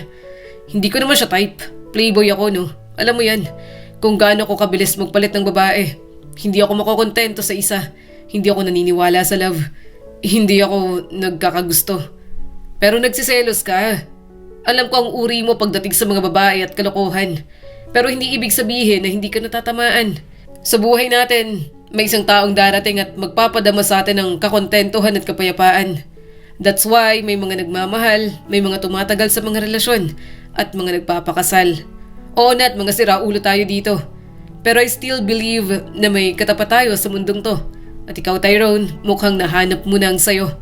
Hindi ko naman siya type. Playboy ako, no? Alam mo yan, kung gaano ko kabilis magpalit ng babae. Hindi ako makokontento sa isa. Hindi ako naniniwala sa love. Hindi ako nagkakagusto. Pero nagsiselos ka. Alam ko ang uri mo pagdating sa mga babae at kalokohan. Pero hindi ibig sabihin na hindi ka natatamaan. Sa buhay natin, may isang taong darating at magpapadama sa atin ng kakontentuhan at kapayapaan. That's why may mga nagmamahal, may mga tumatagal sa mga relasyon, at mga nagpapakasal. Oo na at mga siraulo tayo dito. Pero I still believe na may katapat tayo sa mundong to. At ikaw, Tyrone, mukhang nahanap mo na ang sayo.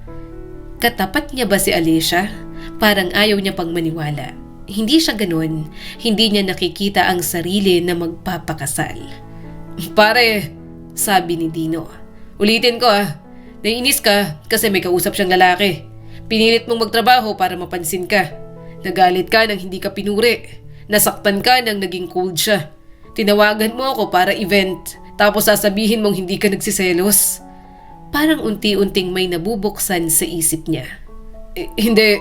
Katapat niya ba si Alicia? Parang ayaw niya pang maniwala. Hindi siya ganun. Hindi niya nakikita ang sarili na magpapakasal. Pare, sabi ni Dino. Ulitin ko naiinis ka kasi may kausap siyang lalaki. Pinilit mong magtrabaho para mapansin ka. Nagalit ka nang hindi ka pinuri. Nasaktan ka nang naging cold siya. Tinawagan mo ako para event, tapos sasabihin mong hindi ka nagsiselos. Parang unti-unting may nabubuksan sa isip niya. Hindi.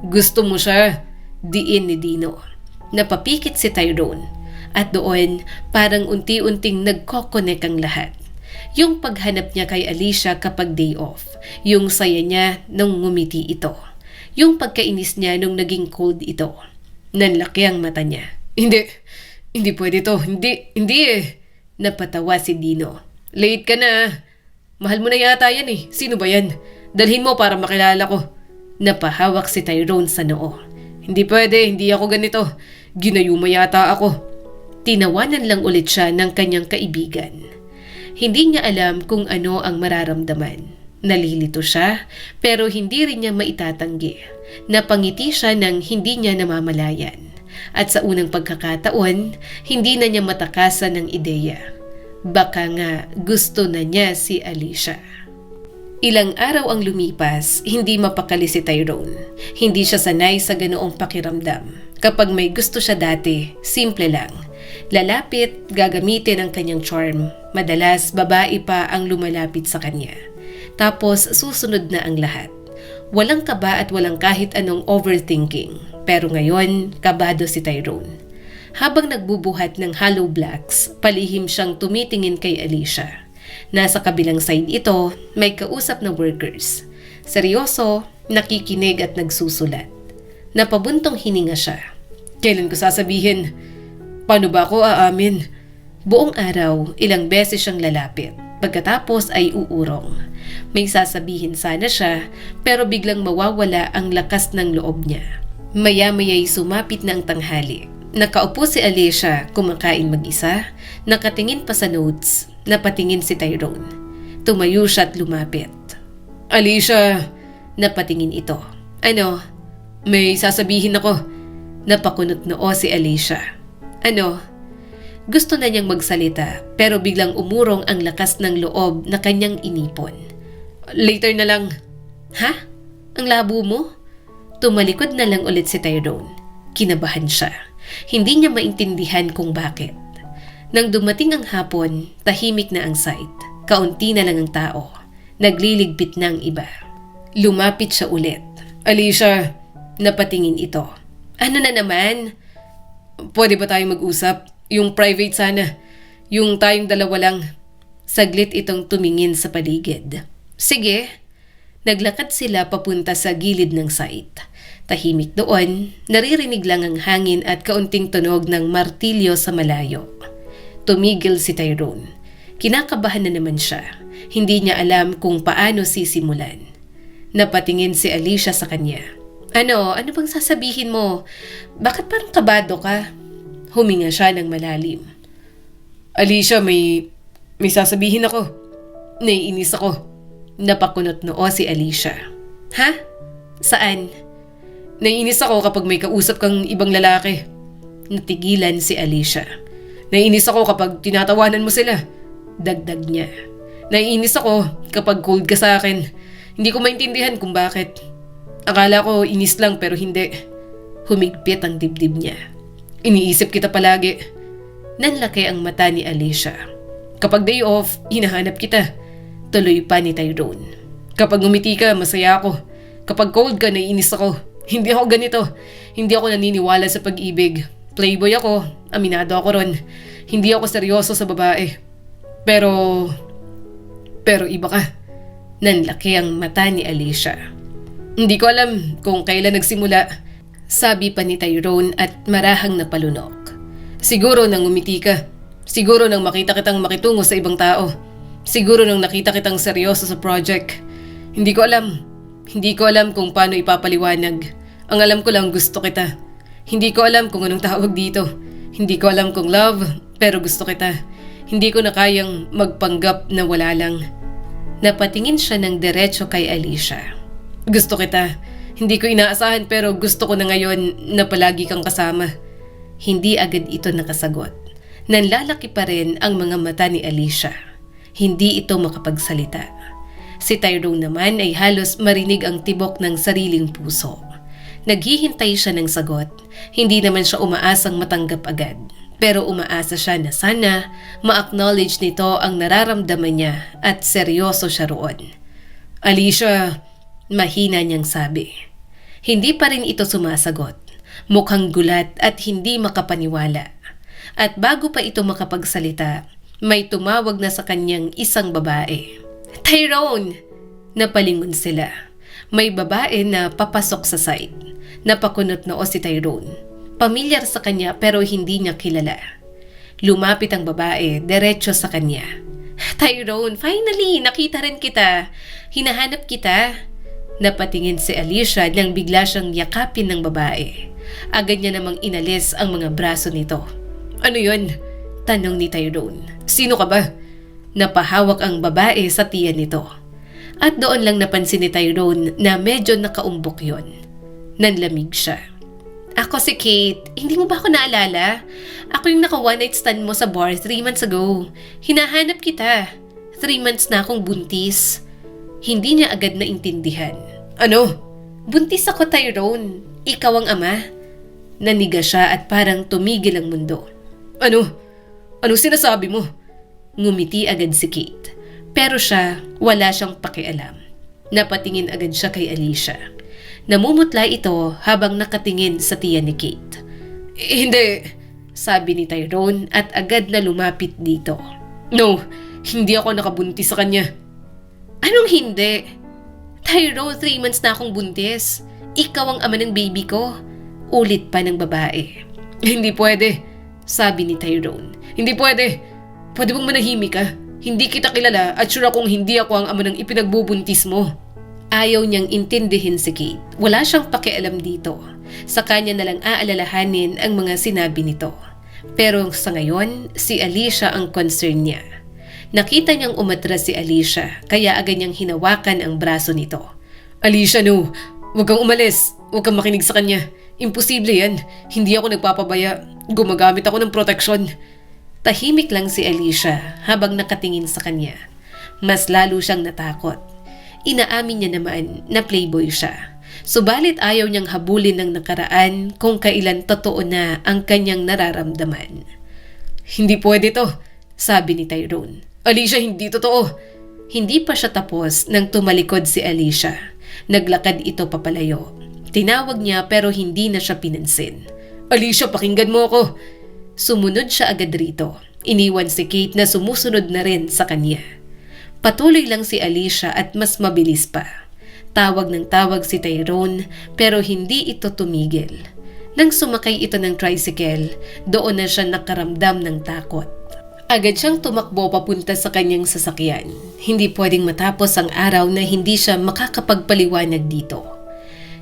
Gusto mo siya, diin ni Dino. Napapikit si Tyrone. At doon, parang unti-unting nagkokonek ang lahat. Yung paghanap niya kay Alicia kapag day off. Yung saya niya nung ngumiti ito. Yung pagkainis niya nung naging cold ito. Nanlaki ang mata niya. Hindi pwede to. Hindi eh. Napatawa si Dino. Late ka na. Mahal mo na yata yan eh. Sino ba yan? Dalhin mo para makilala ko. Napahawak si Tyrone sa noo. Hindi pwede, hindi ako ganito. Ginayuma yata ako. Tinawanan lang ulit siya ng kanyang kaibigan. Hindi niya alam kung ano ang mararamdaman. Nalilito siya, pero hindi rin niya maitatanggi. Napangiti siya nang hindi niya namamalayan. At sa unang pagkakataon, hindi na niya matakasan ng ideya. Baka nga gusto na niya si Alicia. Ilang araw ang lumipas, hindi mapakali si Tyrone. Hindi siya sanay sa ganoong pakiramdam. Kapag may gusto siya dati, simple lang. Lalapit, gagamitin ang kanyang charm. Madalas, babae pa ang lumalapit sa kanya. Tapos, susunod na ang lahat. Walang kaba at walang kahit anong overthinking. Pero ngayon, kabado si Tyrone. Habang nagbubuhat ng hollow blocks, palihim siyang tumitingin kay Alicia. Nasa kabilang side ito, may kausap na workers. Seryoso, nakikinig at nagsusulat. Napabuntong hininga siya. Kailan ko sasabihin? Paano ba ako aamin? Buong araw, ilang beses siyang lalapit. Pagkatapos ay uurong. May sasabihin sana siya, pero biglang mawawala ang lakas ng loob niya. Maya-maya'y sumapit na ang tanghali. Nakaupo si Alicia, kumakain mag-isa, nakatingin pa sa notes, napatingin si Tyrone. Tumayo siya at lumapit. Alicia, napatingin ito. Ano? May sasabihin ako. Napakunot noo si Alicia. Ano? Gusto na niyang magsalita, pero biglang umurong ang lakas ng loob na kanyang inipon. Later na lang. Ha? Ang labo mo? Tumalikod na lang ulit si Tyrone. Kinabahan siya. Hindi niya maintindihan kung bakit. Nang dumating ang hapon, tahimik na ang site. Kaunti na lang ang tao. Nagliligpit na ang iba. Lumapit siya ulit. Alicia, napatingin ito. Ano na naman? Pwede ba tayong mag-usap? Yung private sana. Yung tayong dalawa lang. Saglit itong tumingin sa paligid. Sige. Naglakad sila papunta sa gilid ng site. Tahimik doon, naririnig lang ang hangin at kaunting tunog ng martilyo sa malayo. Tumigil si Tyrone. Kinakabahan na naman siya. Hindi niya alam kung paano sisimulan. Napatingin si Alicia sa kanya. Ano bang sasabihin mo? Bakit parang kabado ka? Huminga siya ng malalim. Alicia, may sasabihin ako. Naiinis ako. Napakunot noo si Alicia. Ha? Saan? Naiinis ako kapag may kausap kang ibang lalaki. Natigilan si Alicia. Naiinis ako kapag tinatawanan mo sila. Dagdag niya. Naiinis ako kapag cold ka sa akin. Hindi ko maintindihan kung bakit. Akala ko inis lang pero hindi. Humigpit ang dibdib niya. Iniisip kita palagi. Nanlaki ang mata ni Alicia. Kapag day off, hinahanap kita. Tuloy pa ni Tyrone. Kapag umiti ka, masaya ako. Kapag cold ka, naiinis ako. Hindi ako ganito. Hindi ako naniniwala sa pag-ibig. Playboy ako. Aminado ako ron. Hindi ako seryoso sa babae. Pero iba ka. Nanlaki ang mata ni Alicia. Hindi ko alam kung kailan nagsimula. Sabi pa ni Tyrone at marahang napalunok. Siguro nang umiti ka. Siguro nang makita kitang makitungo sa ibang tao. Siguro nang nakita kitang seryoso sa project. Hindi ko alam kung paano ipapaliwanag. Ang alam ko lang gusto kita. Hindi ko alam kung anong tawag dito. Hindi ko alam kung love, pero gusto kita. Hindi ko na kayang magpanggap na wala lang. Napatingin siya ng diretso kay Alicia. Gusto kita. Hindi ko inaasahan pero gusto ko na ngayon na palagi kang kasama. Hindi agad ito nakasagot. Nanlalaki pa rin ang mga mata ni Alicia. Hindi ito makapagsalita. Si Tyrone naman ay halos marinig ang tibok ng sariling puso. Naghihintay siya ng sagot. Hindi naman siya umaasang matanggap agad. Pero umaasa siya na sana ma-acknowledge nito ang nararamdaman niya at seryoso siya roon. Alicia, mahina niyang sabi. Hindi pa rin ito sumasagot. Mukhang gulat at hindi makapaniwala. At bago pa ito makapagsalita, may tumawag na sa kanyang isang babae. Tyrone! Napalingon sila. May babae na papasok sa site. Napakunot noo si Tyrone. Pamilyar sa kanya pero hindi niya kilala. Lumapit ang babae, diretso sa kanya. Tyrone, finally! Nakita rin kita. Hinahanap kita. Napatingin si Alicia nang bigla siyang yakapin ng babae. Agad niya namang inalis ang mga braso nito. Ano yun? Tanong ni Tyrone. Sino ka ba? Napahawak ang babae sa tiyan nito. At doon lang napansin ni Tyrone na medyo nakaumbok yon. Nanlamig siya. Ako si Kate. Hindi mo ba ako naalala? Ako yung naka one night stand mo sa bar 3 months ago. Hinahanap kita. 3 months na akong buntis. Hindi niya agad naintindihan. Ano? Buntis ako, Tyrone. Ikaw ang ama. Naniga siya at parang tumigil ang mundo. Ano? Ano sinasabi mo? Ngumiti agad si Kate. Pero siya, wala siyang pakialam. Napatingin agad siya kay Alicia. Namumutla ito habang nakatingin sa tiyan ni Kate. Hindi, sabi ni Tyrone at agad na lumapit dito. No, hindi ako nakabuntis sa kanya. Anong hindi? Tyrone, 3 months na akong buntis. Ikaw ang ama ng baby ko. Ulit pa ng babae. Hindi pwede, sabi ni Tyrone. Hindi pwede. Pwede bang manahimik ka? Hindi kita kilala at sure akong hindi ako ang ama ng ipinagbubuntis mo. Ayaw niyang intindihin si Kate. Wala siyang pakialam dito. Sa kanya na lang aalalahanin ang mga sinabi nito. Pero sa ngayon, si Alicia ang concern niya. Nakita niyang umatras si Alicia, kaya agad niyang hinawakan ang braso nito. Alicia, no! Huwag kang umalis! Huwag kang makinig sa kanya! Imposible yan! Hindi ako nagpapabaya! Gumagamit ako ng proteksyon! Tahimik lang si Alicia habang nakatingin sa kanya. Mas lalo siyang natakot. Inaamin niya naman na playboy siya. Subalit ayaw niyang habulin ng nakaraan kung kailan totoo na ang kanyang nararamdaman. Hindi pwede to, sabi ni Tyrone. Alicia, hindi totoo. Hindi pa siya tapos nang tumalikod si Alicia. Naglakad ito papalayo. Tinawag niya pero hindi na siya pinansin. Alicia, pakinggan mo ako. Sumunod siya agad rito. Iniwan si Kate na sumusunod na rin sa kanya. Patuloy lang si Alicia at mas mabilis pa. Tawag ng tawag si Tyrone pero hindi ito tumigil. Nang sumakay ito ng tricycle, doon na siya nakaramdam ng takot. Agad siyang tumakbo papunta sa kanyang sasakyan. Hindi pwedeng matapos ang araw na hindi siya makakapagpaliwanag dito.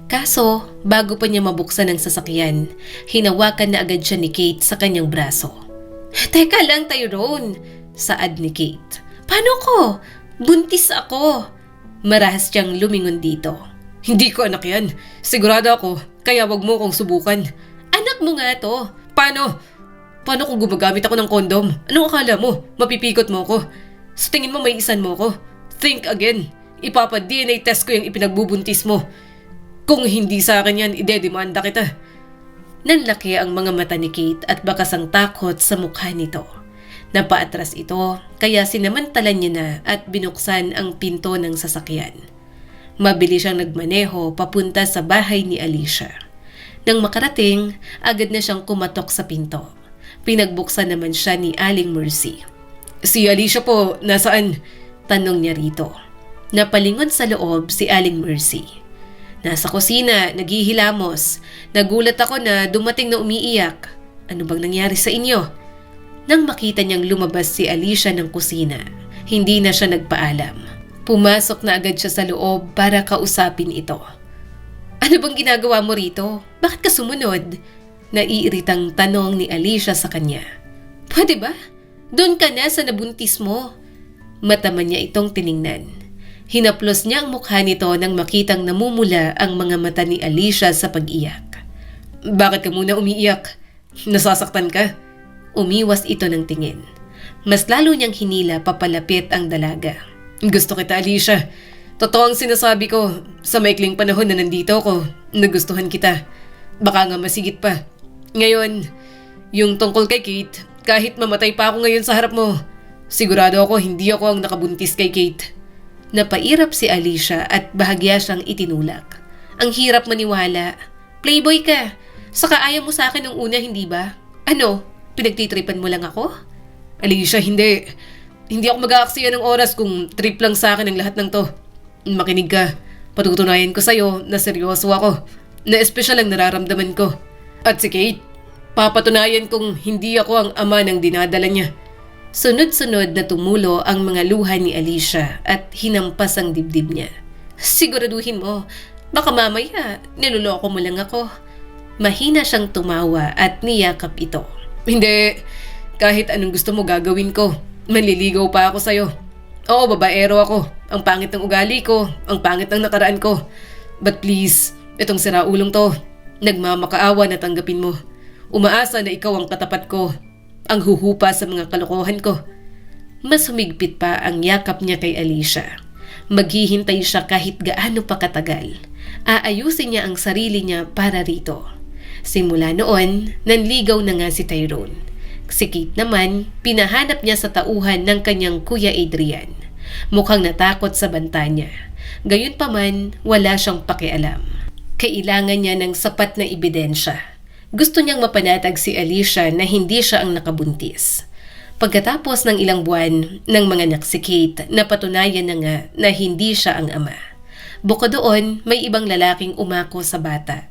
Kaso, bago pa niya mabuksan ang sasakyan, hinawakan na agad siya ni Kate sa kanyang braso. Teka lang, Tyrone, saad ni Kate. Paano ko? Buntis ako. Marahas siyang lumingon dito. Hindi ko anak yan. Sigurado ako, kaya wag mo kong subukan. Anak mo nga to. Paano kung gumagamit ako ng kondom? Anong akala mo? Mapipikot mo ko? Sa tingin mo may isan mo ko? Think again. Ipapa-DNA test ko yung ipinagbubuntis mo. Kung hindi sa akin yan, idedemanda kita. Nanlaki ang mga mata ni Kate at bakas ang takot sa mukha nito. Napaatras ito, kaya sinamantalan niya na at binuksan ang pinto ng sasakyan. Mabilis siyang nagmaneho papunta sa bahay ni Alicia. Nang makarating, agad na siyang kumatok sa pinto. Pinagbuksan naman siya ni Aling Mercy. Si Alicia po, nasaan? Tanong niya rito. Napalingon sa loob si Aling Mercy. Nasa kusina, naghihilamos. Nagulat ako na dumating na umiiyak. Ano bang nangyari sa inyo? Nang makita niyang lumabas si Alicia ng kusina, hindi na siya nagpaalam. Pumasok na agad siya sa loob para kausapin ito. Ano bang ginagawa mo rito? Bakit ka sumunod? Naiiritang tanong ni Alicia sa kanya. Pwede ba? Doon ka na sa nabuntis mo. Mataman niya itong tiningnan. Hinaplos niya ang mukha nito nang makitang namumula ang mga mata ni Alicia sa pag-iyak. Bakit ka muna umiiyak? Nasasaktan ka? Umiwas ito ng tingin. Mas lalo niyang hinila papalapit ang dalaga. Gusto kita, Alicia. Totoo ang sinasabi ko. Sa maikling panahon na nandito ako, nagustuhan kita. Baka nga masigit pa. Ngayon, yung tungkol kay Kate, kahit mamatay pa ako ngayon sa harap mo, sigurado ako hindi ako ang nakabuntis kay Kate. Napairap si Alicia at bahagya siyang itinulak. Ang hirap maniwala. Playboy ka. Saka ayaw mo sa akin nung una, hindi ba? Ano? Pinagtitripan mo lang ako? Alicia, hindi. Hindi ako mag-aaksaya ng oras kung trip lang sa akin ang lahat ng to. Makinig ka. Patutunayan ko sa'yo na seryoso ako. Na espesyal ang nararamdaman ko. At si Kate, papatunayan kong hindi ako ang ama ng dinadala niya. Sunod-sunod na tumulo ang mga luha ni Alicia at hinampas ang dibdib niya. Siguraduhin mo, baka mamaya niloloko mo lang ako. Mahina siyang tumawa at niyakap ito. Hindi, kahit anong gusto mo gagawin ko. Manliligaw pa ako sa'yo. Oo, babaero ako. Ang pangit ng ugali ko, ang pangit ng nakaraan ko. But please, itong siraulong to, nagmamakaawa na tanggapin mo. Umaasa na ikaw ang katapat ko, ang huhupa sa mga kalokohan ko. Mas humigpit pa ang yakap niya kay Alicia. Maghihintay siya kahit gaano pa katagal. Aayusin niya ang sarili niya para rito. Simula noon, nanligaw na nga si Tyrone. Si Kate naman, pinahanap niya sa tauhan ng kanyang Kuya Adrian. Mukhang natakot sa banta niya. Gayunpaman, wala siyang pakialam. Kailangan niya ng sapat na ebidensya. Gusto niyang mapanatag si Alicia na hindi siya ang nakabuntis. Pagkatapos ng ilang buwan ng mga anak si Kate, napatunayan na nga na hindi siya ang ama. Bukod doon, may ibang lalaking umako sa bata.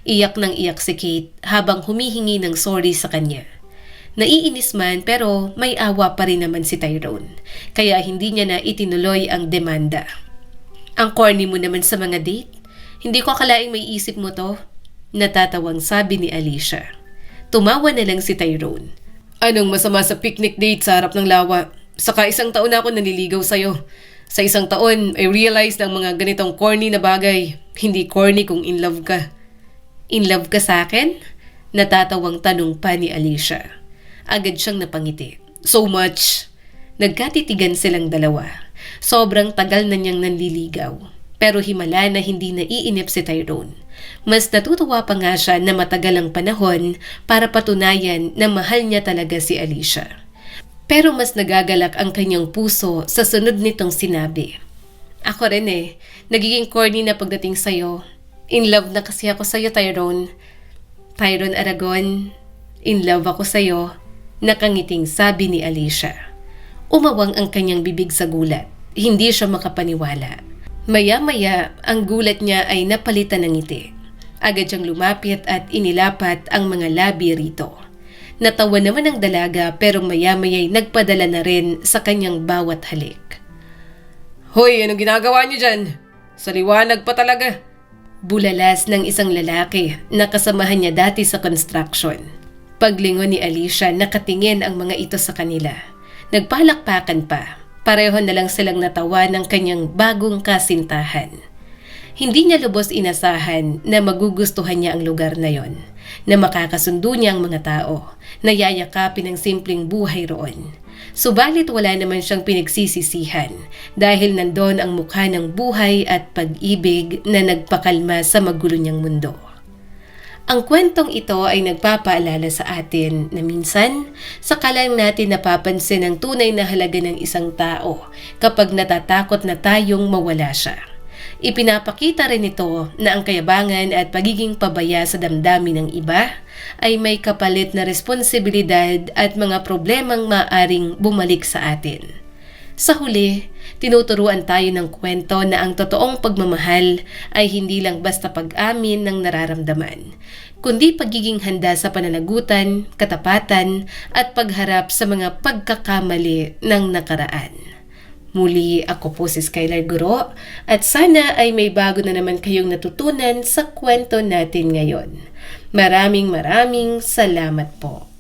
Iyak nang iyak si Kate habang humihingi ng sorry sa kanya. Naiinis man pero may awa pa rin naman si Tyrone, kaya hindi niya na itinuloy ang demanda. Ang corny mo naman sa mga date. Hindi ko akalaing may isip mo to. Natatawang sabi ni Alicia. Tumawa na lang si Tyrone. Anong masama sa picnic date sa harap ng lawa? Saka 1 taon na ako nanliligaw sa'yo. Sa 1 taon, I realized na ang mga ganitong corny na bagay. Hindi corny kung in love ka. In love ka sa akin? Natatawang tanong pa ni Alicia. Agad siyang napangiti. So much. Nagkatitigan silang dalawa. Sobrang tagal na niyang nanliligaw. Pero himala na hindi naiinip si Tyrone. Mas natutuwa pa nga siya na matagal ang panahon para patunayan na mahal niya talaga si Alicia. Pero mas nagagalak ang kanyang puso sa sunod nitong sinabi. Ako rin nagiging corny na pagdating sa'yo. In love na kasi ako sa'yo, Tyrone. Tyrone Aragon, in love ako sa'yo. Nakangiting sabi ni Alicia. Umawang ang kanyang bibig sa gulat. Hindi siya makapaniwala. Maya-maya, ang gulat niya ay napalitan ng ngiti. Agad siyang lumapit at inilapat ang mga labi rito. Natawa naman ang dalaga pero maya-maya'y nagpadala na rin sa kanyang bawat halik. Hoy, anong ginagawa niyo dyan? Sa liwanag pa talaga. Bulalas ng isang lalaki na kasamahan niya dati sa construction. Paglingon ni Alicia, nakatingin ang mga ito sa kanila. Nagpalakpakan pa. Pareho na lang silang natawa ng kanyang bagong kasintahan. Hindi niya lubos inasahan na magugustuhan niya ang lugar na yon, na makakasundo niya ang mga tao, na yayakapin ang simpleng buhay roon. Subalit wala naman siyang pinagsisisihan dahil nandon ang mukha ng buhay at pag-ibig na nagpakalma sa magulo niyang mundo. Ang kwentong ito ay nagpapaalala sa atin na minsan, saka lang natin napapansin ang tunay na halaga ng isang tao kapag natatakot na tayong mawala siya. Ipinapakita rin ito na ang kayabangan at pagiging pabaya sa damdamin ng iba ay may kapalit na responsibilidad at mga problemang maaring bumalik sa atin. Sa huli, tinuturuan tayo ng kwento na ang totoong pagmamahal ay hindi lang basta pag-amin ng nararamdaman, kundi pagiging handa sa pananagutan, katapatan at pagharap sa mga pagkakamali ng nakaraan. Muli, ako po si Skylar Guro at sana ay may bago na naman kayong natutunan sa kwento natin ngayon. Maraming salamat po.